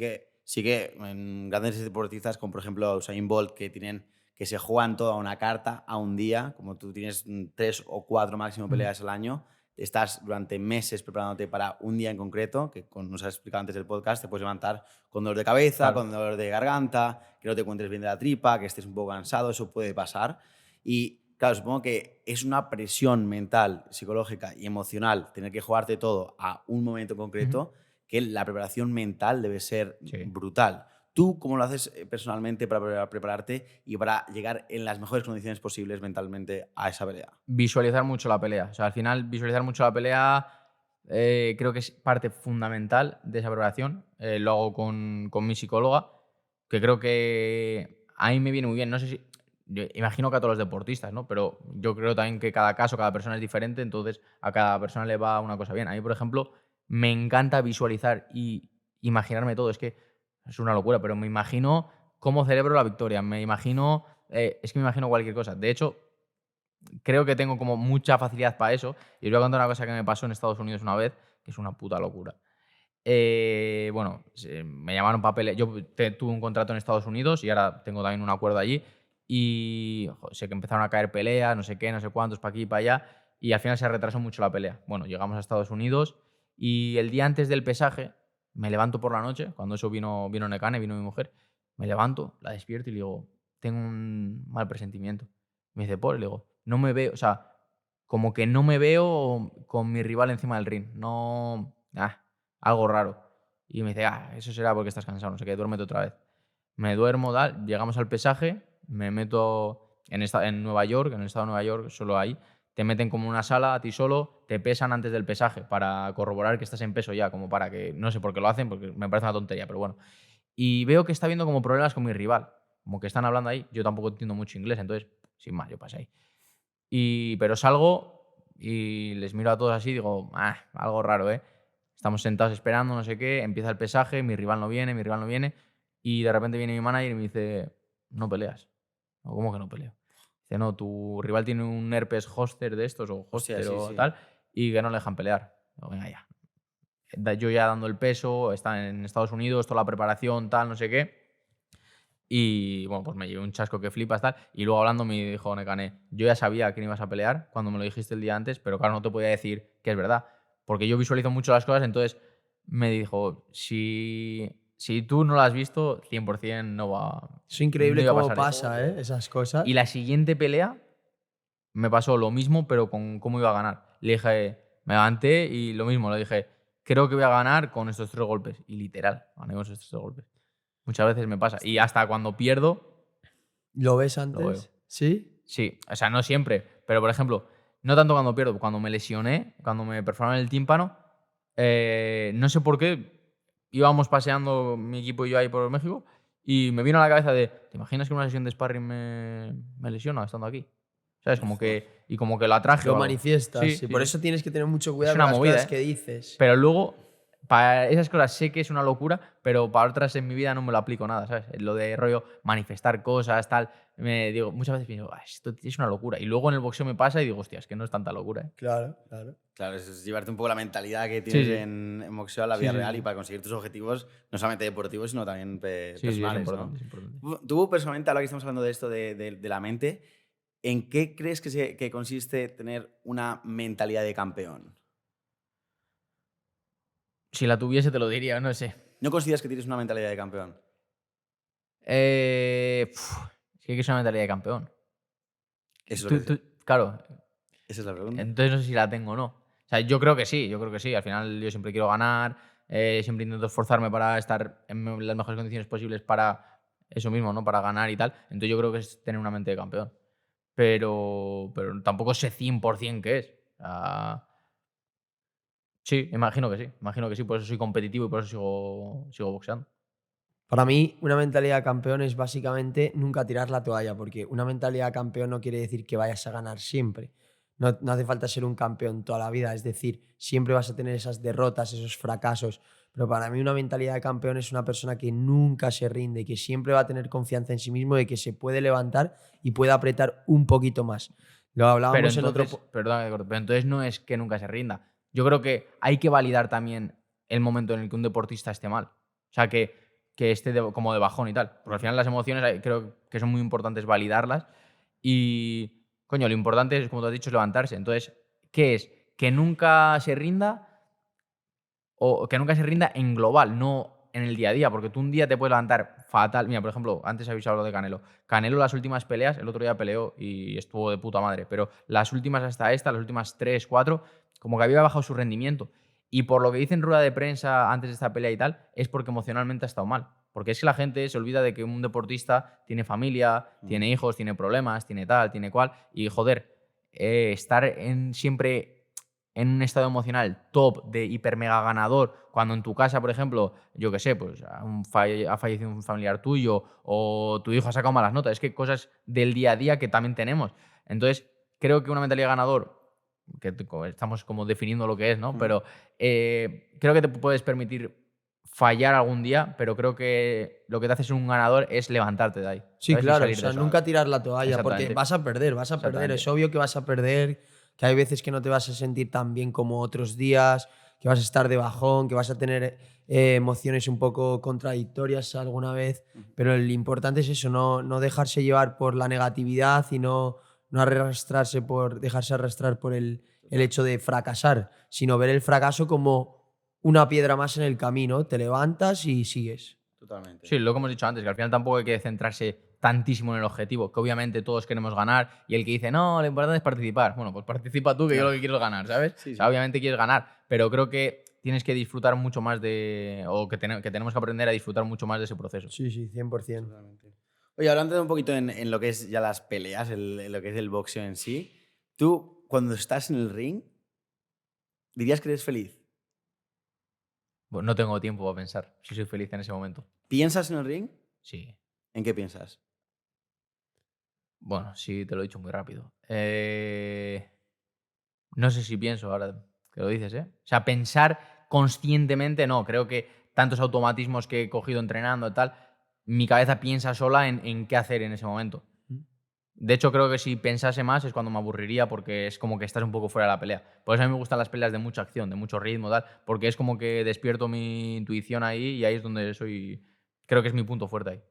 sí que en grandes deportistas, como por ejemplo Usain Bolt, que se juegan toda una carta a un día, como tú tienes 3 o 4 máximo peleas al año, estás durante meses preparándote para un día en concreto, que como nos has explicado antes del podcast, te puedes levantar con dolor de cabeza, Claro. con dolor de garganta, que no te encuentres bien de la tripa, que estés un poco cansado, eso puede pasar. Y claro, supongo que es una presión mental, psicológica y emocional tener que jugarte todo a un momento concreto, que la preparación mental debe ser Sí. brutal. ¿Tú cómo lo haces personalmente para prepararte y para llegar en las mejores condiciones posibles mentalmente a esa pelea? Visualizar mucho la pelea. O sea, al final, visualizar mucho la pelea creo que es parte fundamental de esa preparación. Lo hago con mi psicóloga, que creo que a mí me viene muy bien. No sé si. Yo imagino que a todos los deportistas, ¿no? Pero yo creo también que cada caso, cada persona es diferente, entonces a cada persona le va una cosa bien. A mí, por ejemplo, me encanta visualizar y imaginarme todo. Es que es una locura, pero me imagino cómo celebro la victoria. Me imagino. Es que me imagino cualquier cosa. De hecho, creo que tengo como mucha facilidad para eso. Y os voy a contar una cosa que me pasó en Estados Unidos una vez, que es una puta locura. Bueno, me llamaron papeles. Yo tuve un contrato en Estados Unidos y ahora tengo también un acuerdo allí. Y sé que empezaron a caer peleas, no sé qué, no sé cuántos, para aquí y para allá. Y al final se retrasó mucho la pelea. Bueno, llegamos a Estados Unidos y el día antes del pesaje, me levanto por la noche, cuando eso vino Nekane, vino mi mujer, me levanto, la despierto y le digo, tengo un mal presentimiento. Me dice, por, y le digo, no me veo, o sea, como que no me veo con mi rival encima del ring. No, algo raro. Y me dice, eso será porque estás cansado, no sé qué, duérmete otra vez. Me duermo, tal, llegamos al pesaje, me meto en Nueva York, en el estado de Nueva York, solo ahí, te meten como en una sala a ti solo, te pesan antes del pesaje para corroborar que estás en peso ya, como para que, no sé por qué lo hacen, porque me parece una tontería, pero bueno. Y veo que está habiendo como problemas con mi rival, como que están hablando ahí, yo tampoco entiendo mucho inglés, entonces, sin más, yo pasé ahí. Pero salgo y les miro a todos así y digo, algo raro, ¿eh? Estamos sentados esperando, no sé qué, empieza el pesaje, mi rival no viene, y de repente viene mi manager y me dice, no peleas. O, ¿cómo que no peleo? Dice, no, tu rival tiene un herpes zoster de estos, o zoster o tal, y que no le dejan pelear. Digo, venga ya. Yo ya dando el peso, está en Estados Unidos, toda la preparación, tal, no sé qué. Y bueno, pues me llevé un chasco que flipas, tal. Y luego hablando me dijo Nekane, yo ya sabía que no ibas a pelear cuando me lo dijiste el día antes, pero claro, no te podía decir que es verdad. Porque yo visualizo mucho las cosas, entonces me dijo, si tú no lo has visto, 100% no va. Es increíble no iba a cómo pasar pasa, esas cosas. Y la siguiente pelea me pasó lo mismo, pero con cómo iba a ganar. Le dije, me levanté y lo mismo, le dije, creo que voy a ganar con estos 3 golpes. Y literal, gané con estos 3 golpes. Muchas veces me pasa. Y hasta cuando pierdo, ¿Lo ves lo veo. antes? ¿Sí? Sí, o sea, no siempre. Pero, por ejemplo, no tanto cuando pierdo, cuando me lesioné, cuando me perforaron el tímpano, no sé por qué, íbamos paseando mi equipo y yo ahí por México y me vino a la cabeza de, ¿te imaginas que en una sesión de sparring me lesiono estando aquí? ¿Sabes? Como que lo atraje. Lo o algo. manifiestas. Sí, Y sí, por sí. eso tienes que tener mucho cuidado Es una con las movida, cosas que dices. Pero luego, para esas cosas sé que es una locura, pero para otras en mi vida no me lo aplico nada, ¿sabes? Lo de rollo manifestar cosas, tal. Me digo, muchas veces pienso, esto es una locura. Y luego en el boxeo me pasa y digo, hostia, es que no es tanta locura, ¿eh? Claro, claro. Claro, es llevarte un poco la mentalidad que tienes Sí. en boxeo a la vida real y para conseguir tus objetivos, no solamente deportivos, sino también Sí, personales. es importante, ¿no? es importante. Tú, personalmente, ahora que estamos hablando de esto de la mente, ¿en qué crees que consiste tener una mentalidad de campeón? Si la tuviese te lo diría, no sé. ¿No consideras que tienes una mentalidad de campeón? Es que es una mentalidad de campeón. Eso es lo que- Claro, Esa es la pregunta. entonces no sé si la tengo o no. O sea, yo creo que sí. Al final yo siempre quiero ganar, siempre intento esforzarme para estar en las mejores condiciones posibles para eso mismo, ¿no? Para ganar y tal. Entonces yo creo que es tener una mente de campeón. Pero tampoco sé 100% qué es. O sea, sí, imagino que sí. Imagino que sí. Por eso soy competitivo y por eso sigo boxeando. Para mí, una mentalidad de campeón es básicamente nunca tirar la toalla, porque una mentalidad de campeón no quiere decir que vayas a ganar siempre. No hace falta ser un campeón toda la vida, es decir, siempre vas a tener esas derrotas, esos fracasos. Pero para mí una mentalidad de campeón es una persona que nunca se rinde, que siempre va a tener confianza en sí mismo, de que se puede levantar y puede apretar un poquito más. Lo hablábamos en otro... Perdón, pero entonces no es que nunca se rinda. Yo creo que hay que validar también el momento en el que un deportista esté mal. O sea, que esté como de bajón y tal. Porque al final las emociones creo que son muy importantes validarlas. Y, coño, lo importante es, como tú has dicho, es levantarse. Entonces, ¿qué es? Que nunca se rinda o que nunca se rinda en global, no en el día a día, porque tú un día te puedes levantar fatal. Mira, por ejemplo, antes habéis hablado de Canelo. Canelo, las últimas peleas, el otro día peleó y estuvo de puta madre, pero las últimas hasta esta, las últimas 3, 4, como que había bajado su rendimiento. Y por lo que dice en rueda de prensa antes de esta pelea y tal, es porque emocionalmente ha estado mal. Porque es que la gente se olvida de que un deportista tiene familia, tiene hijos, tiene problemas, tiene tal, tiene cual. Y joder, estar siempre en un estado emocional top de hiper mega ganador, cuando en tu casa, por ejemplo, yo qué sé, pues ha fallecido un familiar tuyo o tu hijo ha sacado malas notas. Es que cosas del día a día que también tenemos. Entonces, creo que una mentalidad de ganador, que estamos como definiendo lo que es, ¿no? Pero creo que te puedes permitir fallar algún día, pero creo que lo que te hace ser un ganador es levantarte de ahí. Sí, ¿sabes? Y claro, salir o de sea, eso. nunca tirar la toalla, porque Exactamente. vas a perder. Es obvio que vas a perder, que hay veces que no te vas a sentir tan bien como otros días, que vas a estar de bajón, que vas a tener emociones un poco contradictorias alguna vez, pero lo importante es eso, no dejarse llevar por la negatividad y no dejarse arrastrar por el hecho de fracasar, sino ver el fracaso como una piedra más en el camino, te levantas y sigues. Totalmente. Sí, lo que hemos dicho antes, que al final tampoco hay que centrarse tantísimo en el objetivo, que obviamente todos queremos ganar y el que dice, no, lo importante es participar. Bueno, pues participa tú, que yo lo que quiero es ganar, ¿sabes? Sí, sí. O sea, obviamente quieres ganar, pero creo que tienes que disfrutar mucho más de... o que tenemos que aprender a disfrutar mucho más de ese proceso. Sí, sí, 100%. Totalmente. Oye, hablando un poquito en lo que es ya las peleas, en lo que es el boxeo en sí, tú cuando estás en el ring, ¿dirías que eres feliz? Bueno, no tengo tiempo para pensar si soy feliz en ese momento. ¿Piensas en el ring? Sí. ¿En qué piensas? Bueno, sí, te lo he dicho muy rápido. No sé si pienso ahora que lo dices, ¿eh? O sea, pensar conscientemente no. Creo que tantos automatismos que he cogido entrenando y tal, mi cabeza piensa sola en qué hacer en ese momento. De hecho, creo que si pensase más es cuando me aburriría porque es como que estás un poco fuera de la pelea. Por eso a mí me gustan las peleas de mucha acción, de mucho ritmo, tal, porque es como que despierto mi intuición ahí y ahí es donde soy... Creo que es mi punto fuerte ahí.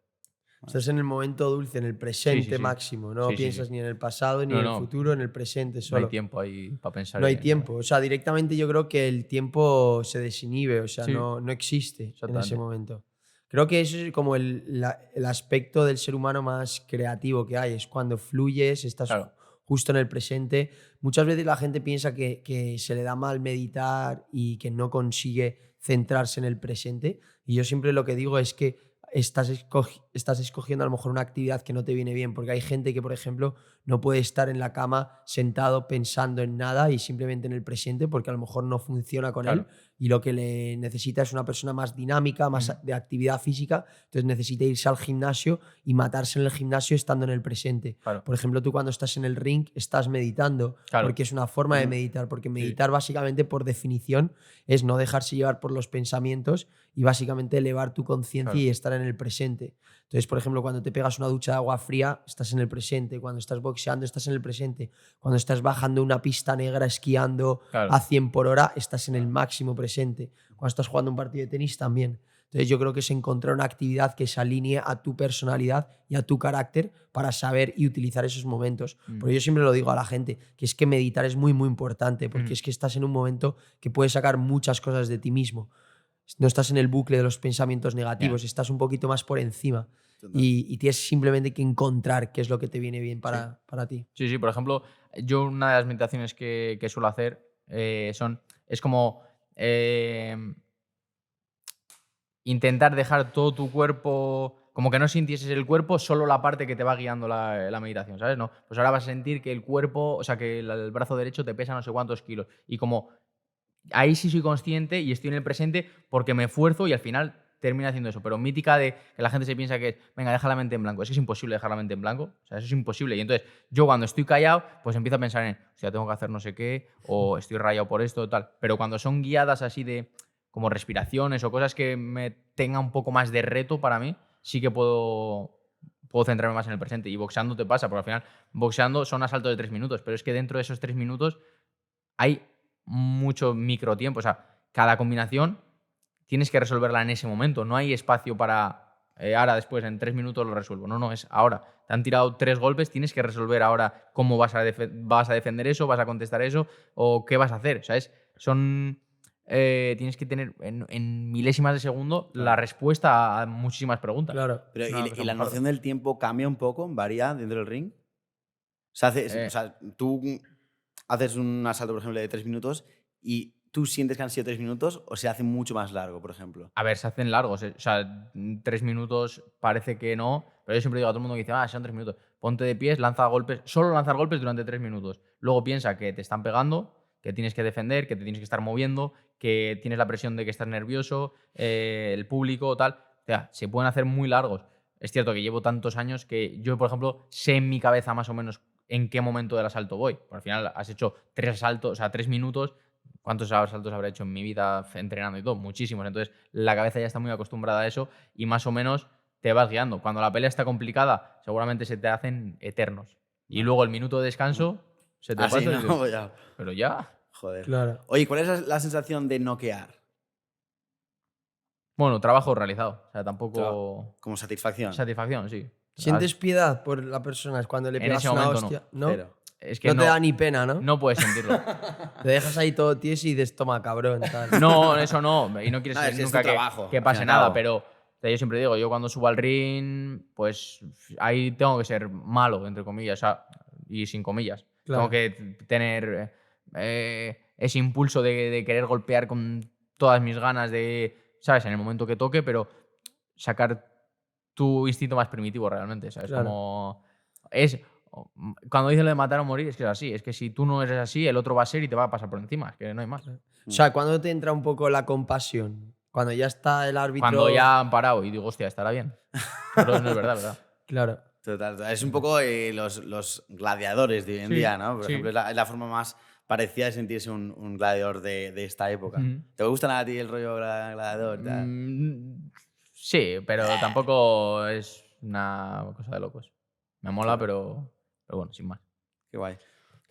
Estás en el momento dulce, en el presente sí. máximo. No Sí, sí, piensas sí. ni en el pasado ni No, en el no. futuro, en el presente No solo. hay tiempo ahí para pensar. No hay tiempo. O sea, directamente yo creo que el tiempo se desinhibe. O sea, Sí. no existe en ese Exactamente. momento. Creo que eso es como el aspecto del ser humano más creativo que hay. Es cuando fluyes, estás Claro. justo en el presente. Muchas veces la gente piensa que se le da mal meditar y que no consigue centrarse en el presente. Y yo siempre lo que digo es que estás escogiendo a lo mejor una actividad que no te viene bien, porque hay gente que, por ejemplo, no puede estar en la cama sentado pensando en nada y simplemente en el presente porque a lo mejor no funciona con Claro. él y lo que le necesita es una persona más dinámica, más de actividad física, entonces necesita irse al gimnasio y matarse en el gimnasio estando en el presente. Claro. Por ejemplo, tú cuando estás en el ring estás meditando, Claro. porque es una forma de meditar, porque meditar básicamente por definición es no dejarse llevar por los pensamientos y básicamente elevar tu conciencia Claro. y estar en el presente. Entonces, por ejemplo, cuando te pegas una ducha de agua fría, estás en el presente. Cuando estás boxeando, estás en el presente. Cuando estás bajando una pista negra esquiando Claro. a 100 por hora, estás en el máximo presente. Cuando estás jugando un partido de tenis, también. Entonces, yo creo que es encontrar una actividad que se alinee a tu personalidad y a tu carácter para saber y utilizar esos momentos. Porque yo siempre lo digo a la gente, que es que meditar es muy, muy importante, porque es que estás en un momento que puedes sacar muchas cosas de ti mismo. No estás en el bucle de los pensamientos negativos, estás un poquito más por encima y tienes simplemente que encontrar qué es lo que te viene bien para ti. Sí, por ejemplo, yo una de las meditaciones que suelo hacer es como intentar dejar todo tu cuerpo, como que no sintieses el cuerpo, solo la parte que te va guiando la meditación, ¿sabes? No, pues ahora vas a sentir que el cuerpo, o sea, que el brazo derecho te pesa no sé cuántos kilos y como ahí sí soy consciente y estoy en el presente porque me esfuerzo y al final termina haciendo eso. Pero mítica de que la gente se piensa que es, venga, deja la mente en blanco. Es que es imposible dejar la mente en blanco. O sea, eso es imposible. Y entonces yo cuando estoy callado, pues empiezo a pensar en, o sea, tengo que hacer no sé qué, o estoy rayado por esto, tal. Pero cuando son guiadas así de como respiraciones o cosas que me tengan un poco más de reto para mí, sí que puedo centrarme más en el presente. Y boxeando te pasa, porque al final boxeando son asaltos de 3 minutos, pero es que dentro de esos 3 minutos hay mucho microtiempo. O sea, cada combinación tienes que resolverla en ese momento. No hay espacio para ahora, después, en 3 minutos lo resuelvo. No, es ahora. Te han tirado 3 golpes, tienes que resolver ahora cómo vas a defender eso, vas a contestar eso o qué vas a hacer. O sea, tienes que tener en milésimas de segundo la respuesta a muchísimas preguntas. Claro. Pero Es una ¿y cosa la muy noción del tiempo cambia un poco? ¿Varía dentro del ring? O sea, o sea, tú haces un asalto, por ejemplo, de 3 minutos y tú sientes que han sido 3 minutos o se hace mucho más largo, por ejemplo. A ver, se hacen largos. O sea, 3 minutos parece que no, pero yo siempre digo a todo el mundo que dice, son 3 minutos. Ponte de pies, lanza golpes, solo lanzar golpes durante 3 minutos. Luego piensa que te están pegando, que tienes que defender, que te tienes que estar moviendo, que tienes la presión de que estás nervioso, el público, tal. O sea, se pueden hacer muy largos. Es cierto que llevo tantos años que yo, por ejemplo, sé en mi cabeza más o menos en qué momento del asalto voy. Porque al final has hecho 3 asaltos, o sea, 3 minutos. ¿Cuántos asaltos habré hecho en mi vida entrenando y todo? Muchísimos. Entonces, la cabeza ya está muy acostumbrada a eso y más o menos te vas guiando. Cuando la pelea está complicada, seguramente se te hacen eternos. Y luego el minuto de descanso se te pasa. Sí, ¿no? Ya. Pero ya. Joder. Claro. Oye, ¿cuál es la sensación de noquear? Bueno, trabajo realizado. O sea, tampoco... Como satisfacción. Satisfacción, sí. ¿Sientes piedad por la persona cuando le En pegas ese una momento hostia? no. Cero. Es que no te da ni pena, ¿no? No puedes sentirlo. Te dejas ahí todo tieso y dices, toma, cabrón. Tal. No, eso no. Y no quieres Es nunca tu trabajo, que al pase fin y al nada, cabo. pero o sea, yo siempre digo, yo cuando subo al ring, pues ahí tengo que ser malo, entre comillas, o sea, y sin comillas. Claro. Tengo que tener ese impulso de querer golpear con todas mis ganas de, ¿sabes? En el momento que toque, pero sacar tu instinto más primitivo realmente, ¿sabes? Claro. Como es cuando dicen lo de matar o morir, es que es así, es que si tú no eres así, el otro va a ser y te va a pasar por encima, es que no hay más. O sea, ¿cuándo te entra un poco la compasión? Cuando ya está el árbitro. Cuando ya han parado y digo, hostia, estará bien. Pero no es verdad, ¿verdad? Claro. Total. Es un poco los gladiadores de hoy en Sí, día, ¿no? Por sí. ejemplo, es la forma más parecida de sentirse un gladiador de esta época. Ujú. ¿Te gusta a ti el rollo gladiador? Tal? Sí, pero tampoco es una cosa de locos. Me mola, pero bueno, sin más. Qué guay.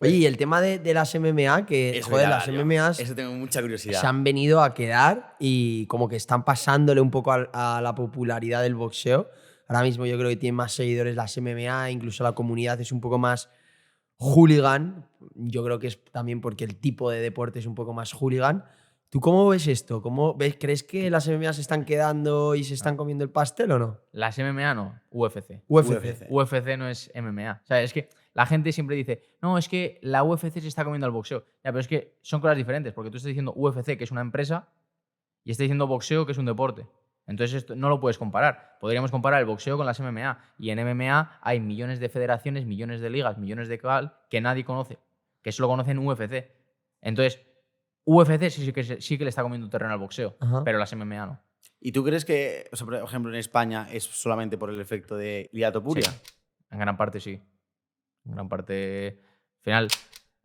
Oye, y el tema de las MMA, que, Eso, joder, mira, las yo- MMAs Eso tengo mucha curiosidad. se han venido a quedar y como que están pasándole un poco a la popularidad del boxeo. Ahora mismo yo creo que tienen más seguidores las MMA, incluso la comunidad es un poco más hooligan. Yo creo que es también porque el tipo de deporte es un poco más hooligan. ¿Tú cómo ves esto? ¿Crees que las MMA se están quedando y se están comiendo el pastel o no? Las MMA no, UFC. UFC. UFC no es MMA. O sea, es que la gente siempre dice, no, es que la UFC se está comiendo al boxeo. Ya, pero es que son cosas diferentes, porque tú estás diciendo UFC, que es una empresa, y estás diciendo boxeo, que es un deporte. Entonces esto no lo puedes comparar. Podríamos comparar el boxeo con las MMA. Y en MMA hay millones de federaciones, millones de ligas, millones de que nadie conoce, que solo conocen UFC. Entonces, UFC sí que le está comiendo terreno al boxeo, Ajá. pero las MMA no. ¿Y tú crees que, o sea, por ejemplo, en España es solamente por el efecto de Ilia Topuria? Sí, en gran parte sí. En gran parte. Al final,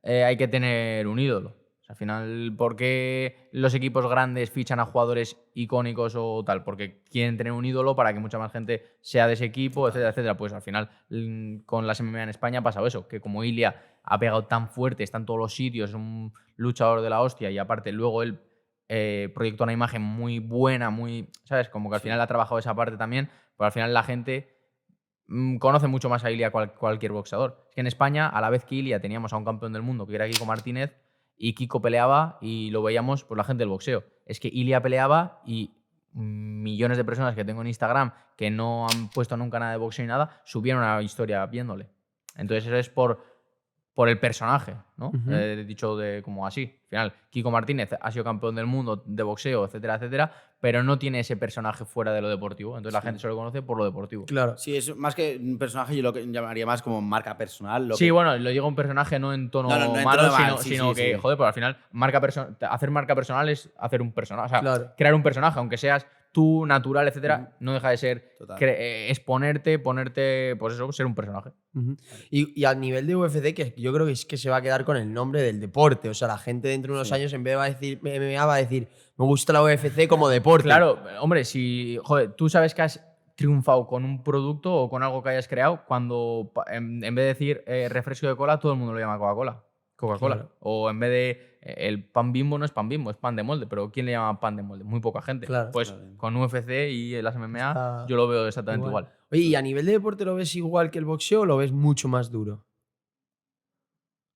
hay que tener un ídolo. O sea, al final, ¿por qué los equipos grandes fichan a jugadores icónicos o tal? Porque quieren tener un ídolo para que mucha más gente sea de ese equipo, etcétera, etcétera. Pues al final, con las MMA en España ha pasado eso, que como Ilia ha pegado tan fuerte, está en todos los sitios, es un luchador de la hostia y aparte luego él proyectó una imagen muy buena, muy, ¿sabes? Como que al final ha trabajado esa parte también, pero al final la gente conoce mucho más a Ilia cualquier boxeador. Es que en España, a la vez que Ilia teníamos a un campeón del mundo, que era Kiko Martínez, y Kiko peleaba y lo veíamos por la gente del boxeo. Es que Ilia peleaba y millones de personas que tengo en Instagram que no han puesto nunca nada de boxeo ni nada, subieron una historia viéndole. Entonces eso es por el personaje, ¿no? Ujú. Dicho como así. Al final, Kiko Martínez ha sido campeón del mundo de boxeo, etcétera, etcétera, pero no tiene ese personaje fuera de lo deportivo. Entonces la gente solo lo conoce por lo deportivo. Claro. Sí, es más que un personaje, yo lo que llamaría más como marca personal. Sí, bueno, lo digo un personaje no en tono No en malo, tono mal, sino sí. que, joder, pues al final hacer marca personal es hacer un personaje. O sea, Claro. crear un personaje, aunque seas tú, natural, etcétera, no deja de ser Total. exponerte, ponerte, pues eso, ser un personaje. Ujú. Y a nivel de UFC, que yo creo que es que se va a quedar con el nombre del deporte. O sea, la gente dentro de unos años, en vez de decir MMA, va a decir, me gusta la UFC como deporte. Claro, hombre, si, joder, tú sabes que has triunfado con un producto o con algo que hayas creado cuando en vez de decir refresco de cola, todo el mundo lo llama Coca-Cola. Coca-Cola. Claro. O en vez de el pan Bimbo no es pan Bimbo, es pan de molde. Pero ¿quién le llama pan de molde? Muy poca gente. Claro. Pues Claro. con UFC y las MMA Está yo lo veo exactamente igual. Oye, ¿y a nivel de deporte lo ves igual que el boxeo o lo ves mucho más duro?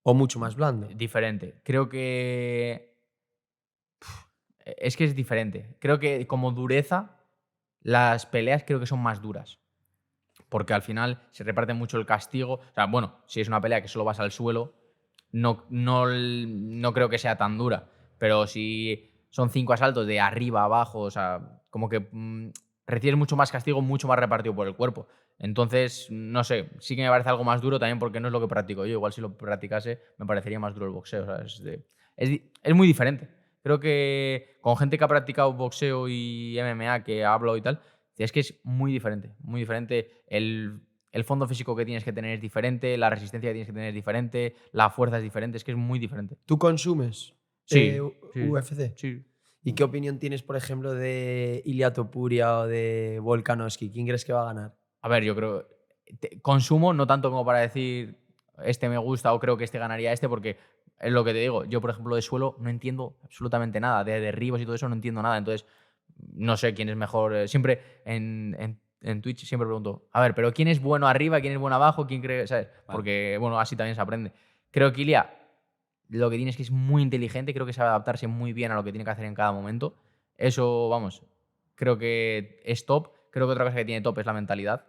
¿O mucho más blando? Diferente. Creo que... Es que es diferente. Creo que como dureza, las peleas creo que son más duras. Porque al final se reparte mucho el castigo. O sea, bueno, si es una pelea que solo vas al suelo, no creo que sea tan dura. Pero si son 5 asaltos de arriba a abajo, o sea, como que recibes mucho más castigo, mucho más repartido por el cuerpo. Entonces, no sé, sí que me parece algo más duro también porque no es lo que practico yo. Igual si lo practicase me parecería más duro el boxeo. O sea, es muy diferente. Creo que con gente que ha practicado boxeo y MMA, que hablo y tal, es que es muy diferente, muy diferente. El fondo físico que tienes que tener es diferente, la resistencia que tienes que tener es diferente, la fuerza es diferente, es que es muy diferente. ¿Tú consumes Sí, UFC? Sí. ¿Y qué opinión tienes, por ejemplo, de Ilia Topuria o de Volkanovski? ¿Quién crees que va a ganar? A ver, yo creo. Consumo, no tanto como para decir este me gusta o creo que este ganaría este, porque es lo que te digo. Yo, por ejemplo, de suelo no entiendo absolutamente nada. De derribos y todo eso no entiendo nada. Entonces, no sé quién es mejor. Siempre en Twitch siempre pregunto, a ver, pero ¿quién es bueno arriba? ¿Quién es bueno abajo? ¿Quién cree? ¿Sabes? Porque, bueno, así también se aprende. Creo que Ilia lo que tiene es que es muy inteligente. Creo que sabe adaptarse muy bien a lo que tiene que hacer en cada momento. Eso, vamos, creo que es top. Creo que otra cosa que tiene top es la mentalidad.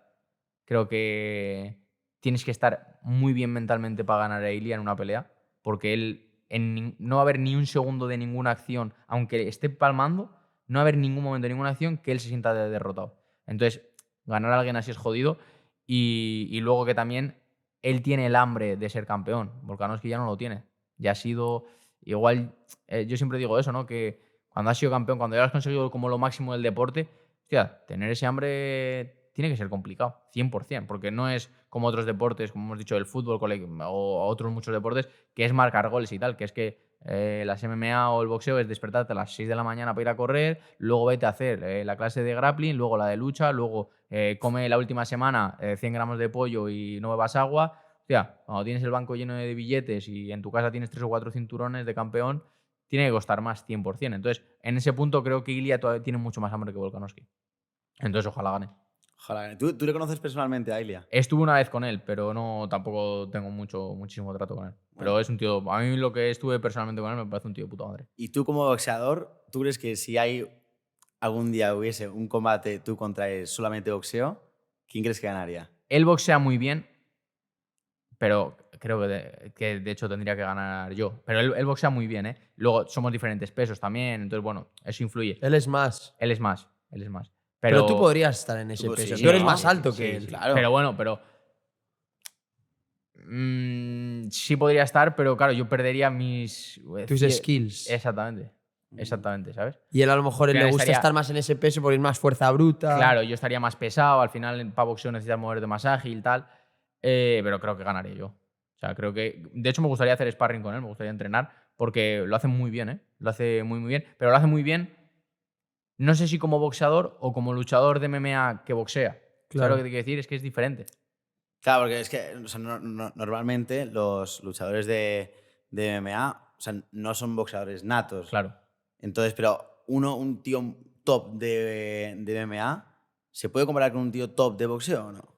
Creo que tienes que estar muy bien mentalmente para ganar a Ilia en una pelea, porque él no va a haber ni un segundo de ninguna acción, aunque esté palmando, no va a haber ningún momento de ninguna acción que él se sienta derrotado. Entonces, ganar a alguien así es jodido. Y luego que también él tiene el hambre de ser campeón. Volkanovski ya no lo tiene. Ya ha sido... Igual, yo siempre digo eso, ¿no? Que cuando has sido campeón, cuando ya has conseguido como lo máximo del deporte, hostia, tener ese hambre tiene que ser complicado, 100%, porque no es como otros deportes, como hemos dicho, el fútbol o otros muchos deportes, que es marcar goles y tal, que es que las MMA o el boxeo es despertarte a las 6 de la mañana para ir a correr, luego vete a hacer la clase de grappling, luego la de lucha, luego come la última semana 100 gramos de pollo y no bebas agua. Hostia, cuando tienes el banco lleno de billetes y en tu casa tienes 3 o 4 cinturones de campeón, tiene que costar más 100%. Entonces, en ese punto creo que Ilia todavía tiene mucho más hambre que Volkanovski. Entonces, ojalá gane. Ojalá. ¿Tú le conoces personalmente a Ilia? Estuve una vez con él, pero tampoco tengo muchísimo trato con él. Pero es un tío... A mí lo que estuve personalmente con él me parece un tío de puta madre. Y tú como boxeador, ¿tú crees que si algún día hubiese un combate tú contra él solamente boxeo, quién crees que ganaría? Él boxea muy bien, pero creo que de hecho tendría que ganar yo. Pero él boxea muy bien, ¿eh? Luego somos diferentes pesos también, entonces bueno, eso influye. Él es más. Él es más. Pero tú podrías estar en ese Tú, peso. sí, Tú eres sí, más sí, alto sí, que él. claro. Pero bueno, sí podría estar, pero claro, yo perdería mis... Tus skills. Exactamente, ¿sabes? Y él a lo mejor Claro, le gusta estaría- estar más en ese peso porque es más fuerza bruta. Claro, yo estaría más pesado, al final para boxeo necesitas moverte más ágil y tal, pero creo que ganaría yo. O sea, creo que... De hecho, me gustaría hacer sparring con él, me gustaría entrenar, porque lo hace muy bien, ¿eh? Lo hace muy, muy bien, pero lo hace muy bien, no sé si como boxeador o como luchador de MMA que boxea. Claro. ¿Sabes lo que te quiero decir? Es que es diferente. Claro, porque es que o sea, normalmente los luchadores de MMA o sea, no son boxeadores natos. Claro. Entonces, pero un tío top de MMA, ¿se puede comparar con un tío top de boxeo o no?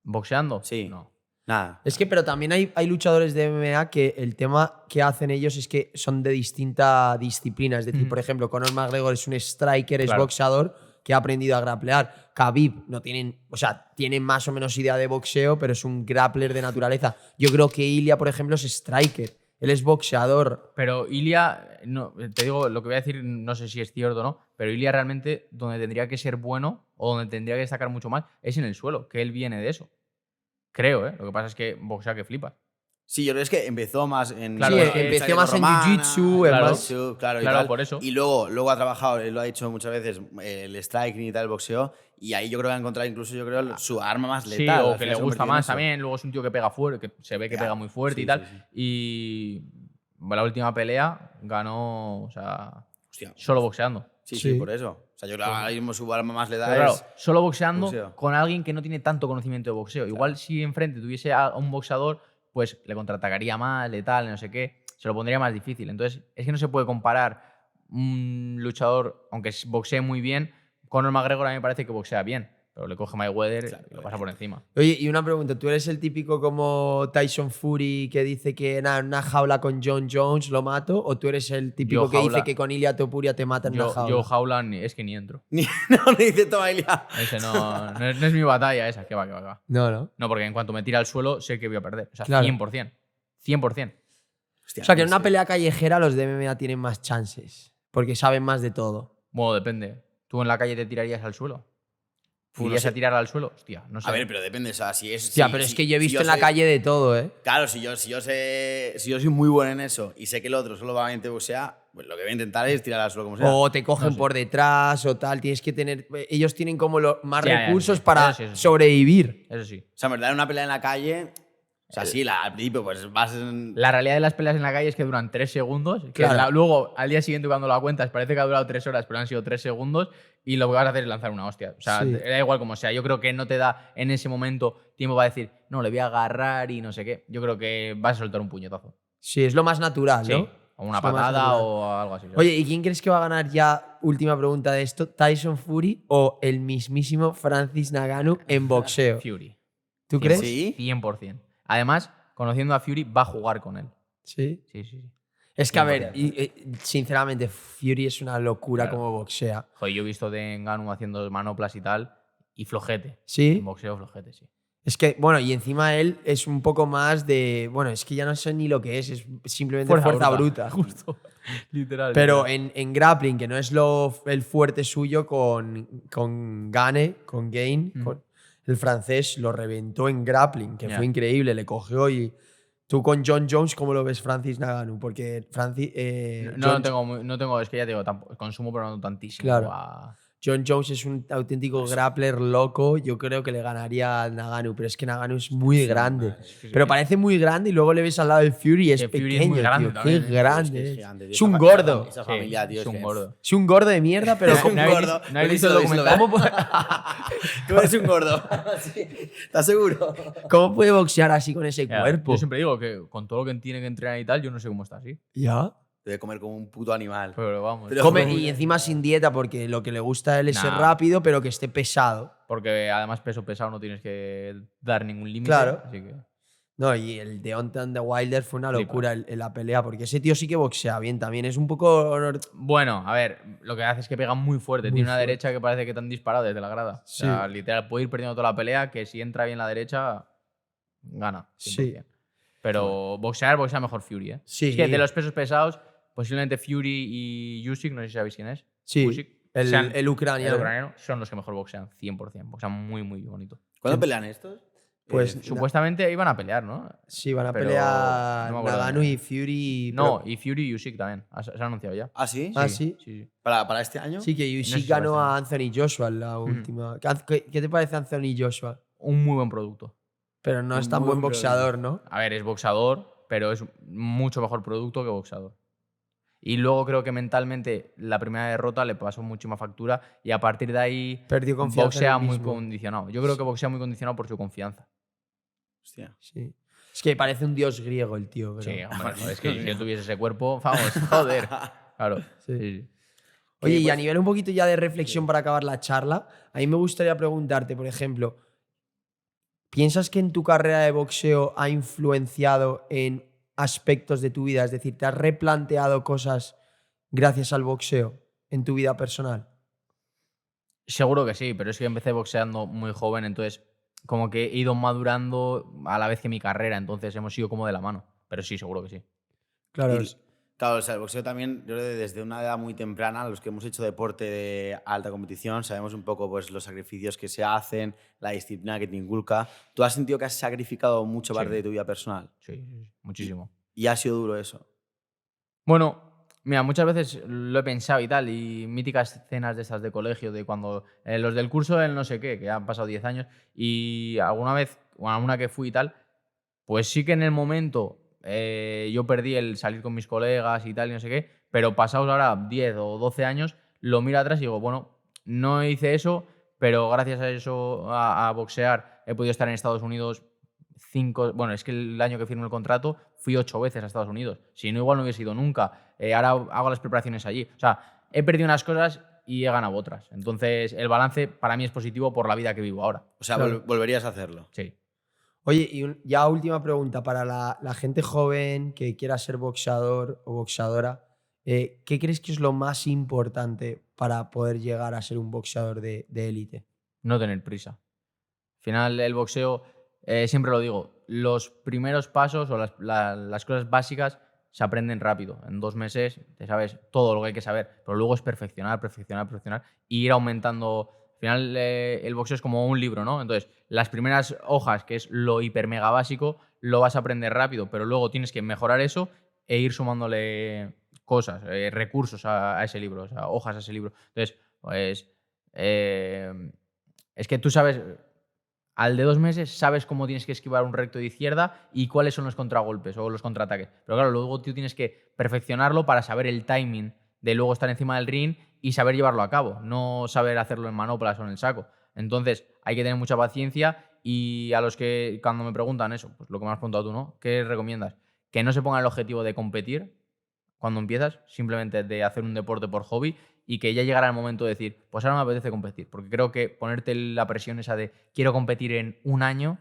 ¿Boxeando? Sí. No. Nada. Es que, pero también hay luchadores de MMA que el tema que hacen ellos es que son de distinta disciplina. Es decir, por ejemplo, Conor McGregor es un striker, es Claro. boxeador que ha aprendido a grapplear. Khabib no tienen, o sea, tiene más o menos idea de boxeo, pero es un grappler de naturaleza. Yo creo que Ilia, por ejemplo, es striker. Él es boxeador. Pero Ilia, no, te digo, lo que voy a decir, no sé si es cierto o no, pero Ilia realmente donde tendría que ser bueno o donde tendría que destacar mucho más es en el suelo, que él viene de eso. Creo, ¿eh? Lo que pasa es que boxea que flipa. Sí, yo creo que es que empezó más en... Claro, Sí, es que empezó más en jiu-jitsu, claro. Claro, y Claro, tal. por eso. Y luego ha trabajado, él lo ha dicho muchas veces, el striking y tal, el boxeo, y ahí yo creo que ha encontrado incluso, yo creo, su arma más Sí, letal. o Al que final le se ha gusta convertido en más eso. también. Luego es un tío que pega fuerte, que se ve que Ya. pega muy fuerte Sí, y tal. sí, sí. Y la última pelea ganó, o sea, Hostia. solo boxeando. Sí, Sí. por eso. O sea, yo creo que ahora mismo su arma más letal Pero claro, es... solo boxeando boxeo. con alguien que no tiene tanto conocimiento de boxeo. Igual si enfrente tuviese a un boxeador, pues le contraatacaría más, letal, no sé qué, se lo pondría más difícil. Entonces, es que no se puede comparar un luchador, aunque boxee muy bien, Conor McGregor a mí me parece que boxea bien, pero le coge Mayweather y lo pasa por encima. Oye, y una pregunta, ¿tú eres el típico como Tyson Fury que dice que en una jaula con John Jones lo mato? ¿O tú eres el típico Yo que jaula- dice que con Ilia Topuria te mata en una jaula? Yo jaula es que ni entro. No, le dice toma Ilia. Ese no es mi batalla esa, que va. No, no. No, porque en cuanto me tira al suelo sé que voy a perder. O sea, Claro. 100%. 100%. Hostia, O sea, que en sí. una pelea callejera los de MMA tienen más chances, porque saben más de todo. Bueno, depende. ¿Tú en la calle te tirarías al suelo? No ¿Irías sé. a tirar al suelo? Hostia, no sé. A ver, pero depende, o sea, si es... Hostia, si- pero si- es que yo he si visto en la soy- calle de todo, ¿eh? Claro, si yo soy muy bueno en eso y sé que el otro solo va a boxea, pues lo que voy a intentar es tirar al suelo como sea. O te cogen No sé. por detrás o tal. Tienes que tener. Ellos tienen como más Ya, ya, recursos sí. para Eso sí. sobrevivir. Eso sí. O sea, en verdad, en una pelea en la calle, o sea, sí, al principio, pues vas en... La realidad de las peleas en la calle es que duran 3 segundos. Que Claro. luego, al día siguiente, cuando la cuentas, parece que ha durado 3 horas, pero han sido 3 segundos. Y lo que vas a hacer es lanzar una hostia. O sea, Sí. da igual como sea. Yo creo que no te da en ese momento tiempo para decir, no, le voy a agarrar y no sé qué. Yo creo que vas a soltar un puñetazo. Sí, es lo más natural, Sí. ¿no? O una Es lo más patada natural. o algo así. ¿sabes? Oye, ¿y quién crees que va a ganar ya? Última pregunta de esto: ¿Tyson Fury o el mismísimo Francis Ngannou en boxeo? Fury. ¿Tú crees? Sí. 100%. Además, conociendo a Fury, va a jugar con él. Sí. Sí. Es que, a ver, sinceramente, Fury es una locura Claro. como boxea. Joder, yo he visto de Ngannou haciendo manoplas y tal, y flojete. ¿Sí? En boxeo, flojete, sí. Es que, bueno, y encima él es un poco más de. Bueno, es que ya no sé ni lo que es simplemente fuerza bruta. Justo. Literal. Pero literal. en grappling, que no es el fuerte suyo, con Gane, con Gain, con el francés, lo reventó en grappling, que Ya. fue increíble. Le cogió y. ¿Tú con John Jones cómo lo ves, Francis Ngannou? Porque No tengo, es que ya te digo, consumo, pero no tantísimo. Claro. John Jones es un auténtico grappler loco. Yo creo que le ganaría a Ngannou, pero es que Ngannou es muy grande. Pero parece muy grande y luego le ves al lado del Fury y es Que Fury es pequeño, muy grande tío. también, Qué ¿eh? grande. Es Es, gigante, tío. es un Esa gordo. Esa familia, tío. es un gordo. Es un gordo de mierda, pero Es un ¿No habéis gordo. visto- no habéis visto el documental? Tú eres un gordo. Sí. ¿Estás seguro? ¿Cómo puede boxear así con ese Ya, cuerpo? Yo siempre digo que con todo lo que tiene que entrenar y tal, yo no sé cómo está así. Ya. Debe comer como un puto animal. Pero vamos. Pero- Come, y encima sin dieta, porque lo que le gusta a él es ser Nah. rápido, pero que esté pesado. Porque además peso pesado no tienes que dar ningún límite. Claro. Así que. No, y el Deontay de Wilder fue una Flipas. locura en la pelea, porque ese tío sí que boxea bien también. Es un poco. Bueno, a ver, lo que hace es que pega muy fuerte. Muy Tiene una fuerte. derecha que parece que te han disparado desde la grada. Sí. O sea, literal, puede ir perdiendo toda la pelea, que si entra bien la derecha, gana. 100%. Sí. Pero boxea mejor Fury, ¿eh? Sí. Es que de los pesos pesados, posiblemente Fury y Usyk, no sé si sabéis quién es. Sí. Usyk, El, sean- el ucraniano. el ucraniano, son los que mejor boxean, 100%. Boxean muy, muy bonito. ¿Cuándo pelean estos? Pues Supuestamente iban a pelear, ¿no? sí, van a pero pelear no me acuerdo Ngannou bien. y Fury. No, y Fury y Usyk también. Se ha anunciado ya. ¿Ah, sí? Ah, sí. Sí. ¿Para este año? Sí, que No Usyk sé si ganó va a a Anthony Joshua en la última. ¿Qué te parece Anthony Joshua? Un muy buen producto. Pero no es tan Muy buen buen boxeador, ¿no? A ver, es boxador, pero es mucho mejor producto que boxeador. Y luego creo que mentalmente la primera derrota le pasó muchísima factura y a partir de ahí Perdió confianza en boxea él muy mismo. condicionado. Yo creo que boxea muy condicionado por su confianza. Hostia. Sí. Es que parece un dios griego el tío. Pero... Sí, hombre, joder, es que si yo tuviese ese cuerpo, vamos, joder. Claro. Sí. Sí, sí. Oye, y pues- a nivel un poquito ya de reflexión para acabar la charla, a mí me gustaría preguntarte, por ejemplo, ¿piensas que en tu carrera de boxeo ha influenciado en aspectos de tu vida? Es decir, ¿te has replanteado cosas gracias al boxeo en tu vida personal? Seguro que sí, pero es que empecé boxeando muy joven, entonces como que he ido madurando a la vez que mi carrera, entonces hemos ido como de la mano. Pero sí, seguro que sí. Claro. Y, claro, o sea, el boxeo también, yo creo que desde una edad muy temprana, los que hemos hecho deporte de alta competición, sabemos un poco pues, los sacrificios que se hacen, la disciplina que te inculca. ¿Tú has sentido que has sacrificado mucho Sí. parte de tu vida personal? Sí, sí, sí, muchísimo. Y ha sido duro eso. Bueno, mira, muchas veces lo he pensado y tal, y míticas escenas de esas de colegio, de cuando los del curso del no sé qué, que han pasado 10 años, y alguna vez, o alguna que fui y tal, pues sí que en el momento yo perdí el salir con mis colegas y tal, y no sé qué, pero pasados ahora 10 o 12 años, lo miro atrás y digo, bueno, no hice eso, pero gracias a eso, a boxear, he podido estar en Estados Unidos 5, bueno, es que el año que firmé el contrato fui 8 veces a Estados Unidos. Si no, igual no hubiese ido nunca. Ahora hago las preparaciones allí. O sea, he perdido unas cosas y he ganado otras. Entonces, el balance para mí es positivo por la vida que vivo ahora. O sea, Claro. volverías a hacerlo. Sí. Oye, y ya última pregunta para la gente joven que quiera ser boxeador o boxeadora. ¿Qué crees que es lo más importante para poder llegar a ser un boxeador de élite? No tener prisa. Al final, el boxeo, siempre lo digo, los primeros pasos o las cosas básicas se aprenden rápido. En 2 meses te sabes todo lo que hay que saber, pero luego es perfeccionar, perfeccionar, perfeccionar y ir aumentando. Al final, el boxeo es como un libro, ¿no? Entonces, las primeras hojas, que es lo hiper mega básico, lo vas a aprender rápido, pero luego tienes que mejorar eso e ir sumándole cosas, recursos a ese libro, o sea, hojas a ese libro. Entonces, pues, es que tú sabes, al de 2 meses, sabes cómo tienes que esquivar un recto de izquierda y cuáles son los contragolpes o los contraataques. Pero claro, luego tú tienes que perfeccionarlo para saber el timing de luego estar encima del ring y saber llevarlo a cabo, no saber hacerlo en manoplas o en el saco. Entonces, hay que tener mucha paciencia y a los que cuando me preguntan eso, pues lo que me has preguntado tú, ¿no? ¿Qué recomiendas? Que no se pongan el objetivo de competir cuando empiezas, simplemente de hacer un deporte por hobby y que ya llegará el momento de decir, pues ahora me apetece competir. Porque creo que ponerte la presión esa de quiero competir en 1 año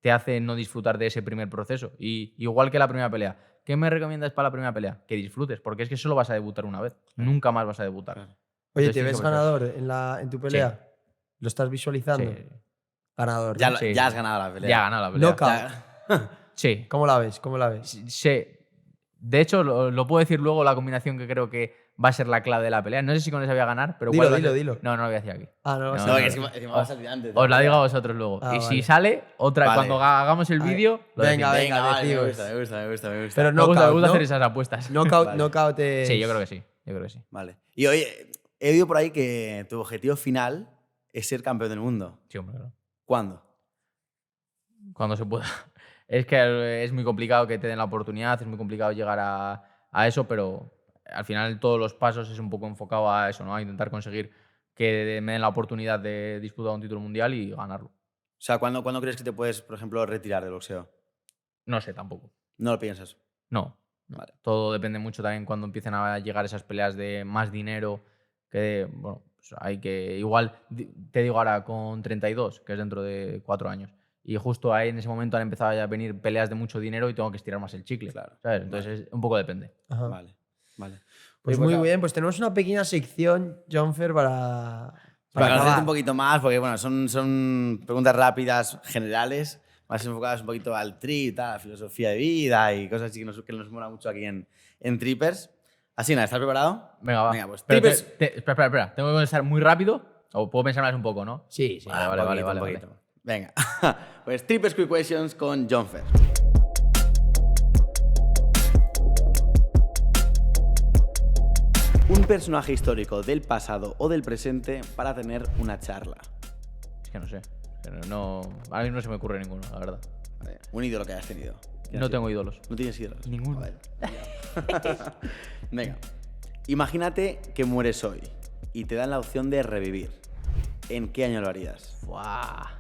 te hace no disfrutar de ese primer proceso. Y igual que la primera pelea, ¿qué me recomiendas para la primera pelea? Que disfrutes, porque es que solo vas a debutar una vez. Nunca más vas a debutar. Oye, Entonces, ¿te tienes ves que pensar. ganador en tu pelea? ¿Lo estás visualizando? Sí. Ganador. Ya, ¿no? Sí. ya has ganado la pelea. Ya ha ganado la pelea. Knockout. Sí. ¿Cómo la ves? ¿Cómo la ves? De hecho, lo puedo decir luego, la combinación que creo que va a ser la clave de la pelea. No sé si con esa voy a ganar, pero Dilo, ¿cuál va a dilo, ser? dilo. No, no lo voy a decir aquí. Ah, no, No, No, no, que no. encima va a salir antes. Os la digo a vosotros luego. Ah, y vale. si sale, otra, Vale. cuando hagamos el Vale. vídeo, lo Venga, decimos. venga, vale, me decimos. gusta, me gusta, me gusta, me gusta. Pero Me gusta, knockout, ¿no? hacer esas apuestas. Knockout, Vale. knockout es... Sí, yo creo que sí. Yo creo que sí. Vale. Y oye, he oído por ahí que tu objetivo final es ser campeón del mundo. Sí, hombre, claro. ¿Cuándo? Cuando se pueda. Es que es muy complicado que te den la oportunidad, es muy complicado llegar a eso, pero al final todos los pasos es un poco enfocado a eso, ¿no? A intentar conseguir que me den la oportunidad de disputar un título mundial y ganarlo. O sea, ¿cuándo crees que te puedes, por ejemplo, retirar del boxeo? No sé tampoco. No lo piensas. No. Vale. Todo depende mucho también cuando empiecen a llegar esas peleas de más dinero, que, bueno, pues hay que... Igual, te digo ahora, con 32, que es dentro de 4 años, y justo ahí en ese momento han empezado a venir peleas de mucho dinero y tengo que estirar más el chicle. Claro. ¿Sabes? Entonces, un poco depende. Ajá. Vale, vale. Pues muy bien, pues tenemos una pequeña sección, Jonfer, para Para conocerte acabar. un poquito más, porque bueno, son preguntas rápidas, generales, más enfocadas un poquito al trip, a la filosofía de vida y cosas así que nos mola mucho aquí en Trippers. Así nada, ¿estás preparado? Venga, va. Venga, pues Pero Trippers. espera. Tengo que pensar muy rápido o puedo pensar más un poco, ¿no? Sí, sí. Vale, Un vale. poquito. Venga, pues Trippers Quick Questions con Jonfer. Un personaje histórico del pasado o del presente para tener una charla. Es que no sé. A mí no se me ocurre ninguno, la verdad. Vale, un ídolo que hayas tenido. No tengo ídolos. ¿No tienes ídolos? Ninguno. Vale. Venga, imagínate que mueres hoy y te dan la opción de revivir. ¿En qué año lo harías? ¡Buah!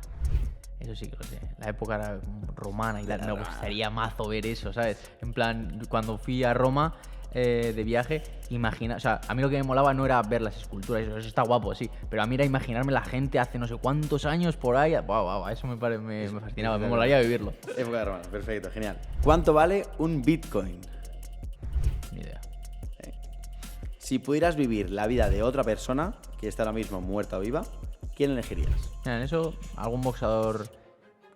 Eso sí que lo sé. La época era romana y tal. Me gustaría mazo ver eso, ¿sabes? En plan, cuando fui a Roma de viaje, o sea, a mí lo que me molaba no era ver las esculturas, eso está guapo, sí. Pero a mí era imaginarme la gente hace no sé cuántos años por ahí. ¡Buah! Eso me fascinaba. Me molaría vivirlo. Época de romano, perfecto, genial. ¿Cuánto vale un Bitcoin? Ni idea. Si pudieras vivir la vida de otra persona que está ahora mismo muerta o viva, ¿quién elegirías? Mira, en eso, algún boxeador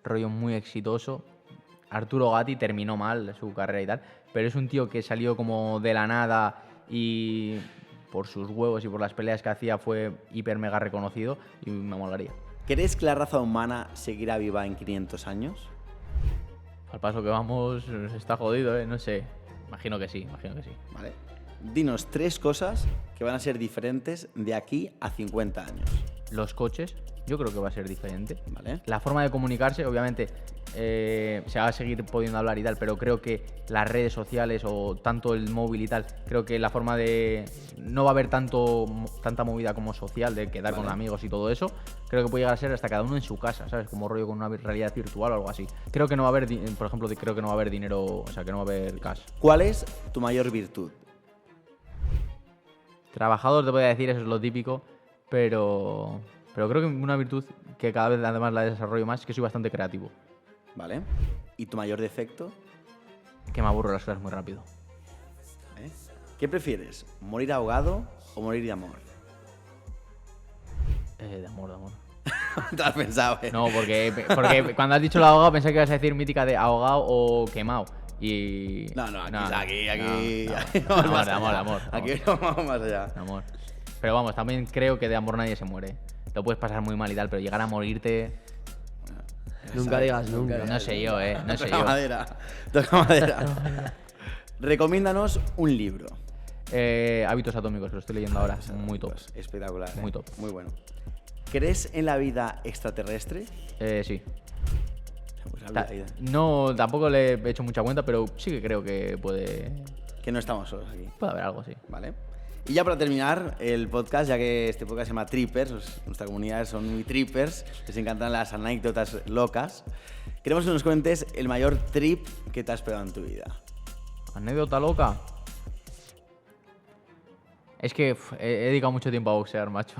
rollo muy exitoso. Arturo Gatti terminó mal su carrera y tal, pero es un tío que salió como de la nada y por sus huevos y por las peleas que hacía fue hiper mega reconocido y me molaría. ¿Crees que la raza humana seguirá viva en 500 años? Al paso que vamos, está jodido, ¿eh? No sé. Imagino que sí. Vale. Dinos 3 cosas que van a ser diferentes de aquí a 50 años. Los coches, yo creo que va a ser diferente. ¿Vale? La forma de comunicarse, obviamente, se va a seguir pudiendo hablar y tal, pero creo que las redes sociales o tanto el móvil y tal, creo que la forma de... No va a haber tanta movida como social de quedar con amigos y todo eso. Creo que puede llegar a ser hasta cada uno en su casa, ¿sabes? Como rollo con una realidad virtual o algo así. Creo que no va a haber, por ejemplo, creo que no va a haber dinero, o sea, que no va a haber cash. ¿Cuál es tu mayor virtud? Trabajador te voy a decir, eso es lo típico, pero creo que una virtud que cada vez además la desarrollo más es que soy bastante creativo. ¿Vale? ¿Y tu mayor defecto? Que me aburro las cosas muy rápido. ¿Vale? ¿Qué prefieres? ¿Morir ahogado o morir de amor? De amor. Te has pensado, ¿eh? No, porque cuando has dicho lo ahogado pensé que ibas a decir mítica de ahogado o quemado. Y... No, aquí no. vamos más Amor, allá. amor. Aquí no vamos más allá. De amor. Pero vamos, también creo que de amor nadie se muere. Lo puedes pasar muy mal y tal, pero llegar a morirte... Nunca digas nunca. No sé yo, No sé Toca yo. madera. Toca madera. Recomiéndanos un libro. Hábitos atómicos, que lo estoy leyendo ahora. Muy top. Pues, espectacular. Muy top. Muy bueno. ¿Crees en la vida extraterrestre? Sí. Pues No, tampoco le he hecho mucha cuenta, pero sí que creo que puede que no estamos solos aquí. haber algo, sí. ¿Vale? Y ya para terminar el podcast, ya que este podcast se llama Trippers, nuestra comunidad son muy trippers, les encantan las anécdotas locas, queremos que nos cuentes el mayor trip que te has pegado en tu vida. Anécdota loca. Es que he dedicado mucho tiempo a boxear, macho.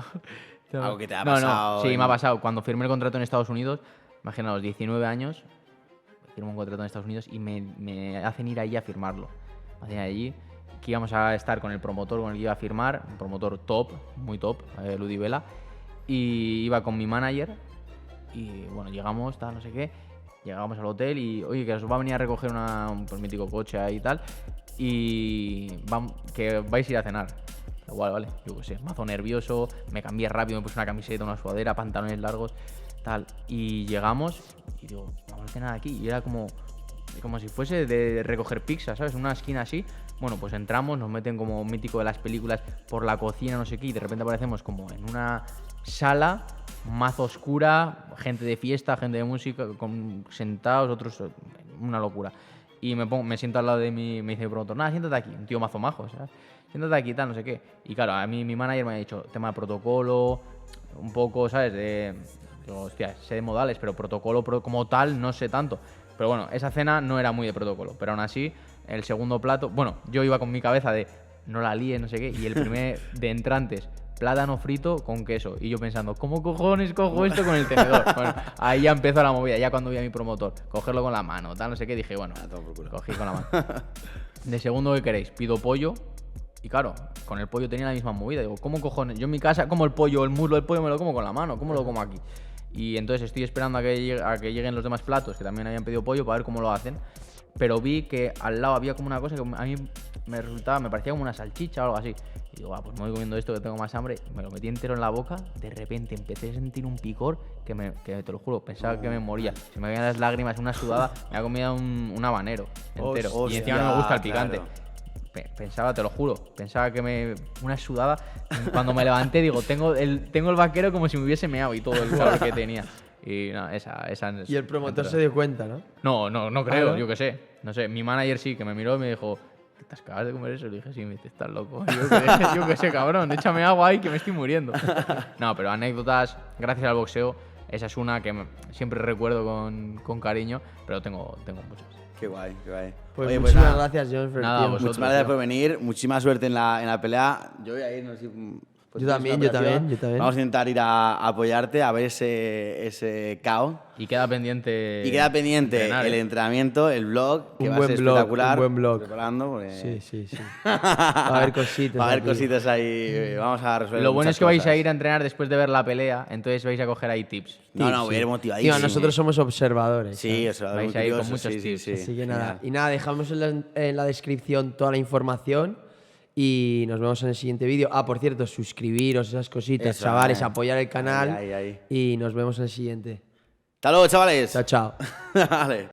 Algo que te ha pasado. Sí, me ha pasado. Cuando firmé el contrato en Estados Unidos, imagina, a los 19 años, firmo un contrato en Estados Unidos y me hacen ir allí a firmarlo. Me hacen ir allí, que íbamos a estar con el promotor con el que iba a firmar, un promotor top, muy top, Ludi Vela, y iba con mi manager Y bueno, llegamos, tal, no sé qué. Llegamos al hotel y, oye, que os va a venir a recoger un pues, mítico coche ahí y tal. Y que vais a ir a cenar. Igual, vale, yo qué sé, mazo nervioso. Me cambié rápido, me puse una camiseta, una sudadera, pantalones largos, tal. Y llegamos y digo, vamos a cenar aquí. Y era como si fuese de recoger pizza, ¿sabes? Una esquina así. Bueno, pues entramos, nos meten como mítico de las películas por la cocina, no sé qué, y de repente aparecemos como en una sala mazo oscura, gente de fiesta, gente de música, sentados, otros, una locura. Y me siento al lado de me dice mi promotor, nada, siéntate aquí, un tío mazo majo, ¿sabes? Siéntate aquí, tal, no sé qué. Y claro, a mí mi manager me ha dicho, tema de protocolo, un poco, ¿sabes? Digo, hostia, sé de modales, pero protocolo como tal no sé tanto. Pero bueno, esa cena no era muy de protocolo, pero aún así, el segundo plato, bueno, yo iba con mi cabeza de no la líes, no sé qué, y el primer de entrantes, plátano frito con queso. Y yo pensando, ¿cómo cojones cojo esto con el tenedor? Bueno, ahí ya empezó la movida, ya cuando vi a mi promotor, cogerlo con la mano, tal, no sé qué, dije, bueno, cogí con la mano. De segundo, ¿qué queréis? Pido pollo. Y claro, con el pollo tenía la misma movida. Digo, ¿cómo cojones? Yo en mi casa como el pollo, el muslo del pollo me lo como con la mano, ¿cómo lo como aquí? Y entonces estoy esperando a que lleguen los demás platos, que también habían pedido pollo, para ver cómo lo hacen. Pero vi que al lado había como una cosa que a mí me parecía como una salchicha o algo así. Y digo, pues me voy comiendo esto que tengo más hambre. Me lo metí entero en la boca. De repente empecé a sentir un picor que te lo juro, pensaba que me moría. Se me veían las lágrimas, una sudada. Me había comido un habanero entero. Hostia, y encima no me gusta el picante. Claro. Pensaba, te lo juro, pensaba que una sudada. Cuando me levanté, digo, tengo el vaquero como si me hubiese meado y todo el calor que tenía. Y no, esa Y el promotor se dio cuenta, ¿no? No creo, ¿no? yo qué sé. No sé, mi manager sí, que me miró y me dijo, ¿te acabas de comer eso? Le dije, sí, me dice, estás loco. Yo qué sé, cabrón, échame agua ahí que me estoy muriendo. No, pero anécdotas, gracias al boxeo, esa es una que siempre recuerdo con cariño, pero tengo muchas. Qué guay, qué guay. Pues Oye, muchísimas nada, gracias, John, por el Nada, tiempo. vosotros. muchísimas gracias por venir. Muchísima suerte en la pelea. Yo voy a ir, no sé si... pues, Yo también. Vamos a intentar ir a apoyarte, a ver ese KO. Y queda pendiente. Y queda pendiente entrenar, el entrenamiento, el vlog, que Un va a buen ser vlog, espectacular. un buen vlog. Preparando, porque- Sí. Va a haber cositas. Va a haber aquí. cositas ahí. Vamos a resolver. Lo bueno muchas es que vais a cosas. ir a entrenar después de ver la pelea, entonces vais a coger ahí tips. No, voy a ir motivadísimo. Tío, nosotros somos observadores. Sí, ¿sabes? o sea, Vais muy a ir con curiosos, muchos tips. sí. Así que nada. Genial. Y nada, dejamos en la descripción toda la información y nos vemos en el siguiente vídeo. Ah, por cierto, suscribiros, esas cositas, Eso, chavales, apoyar el canal Ahí. y nos vemos en el siguiente. Hasta luego, chavales. Chao, chao. Vale.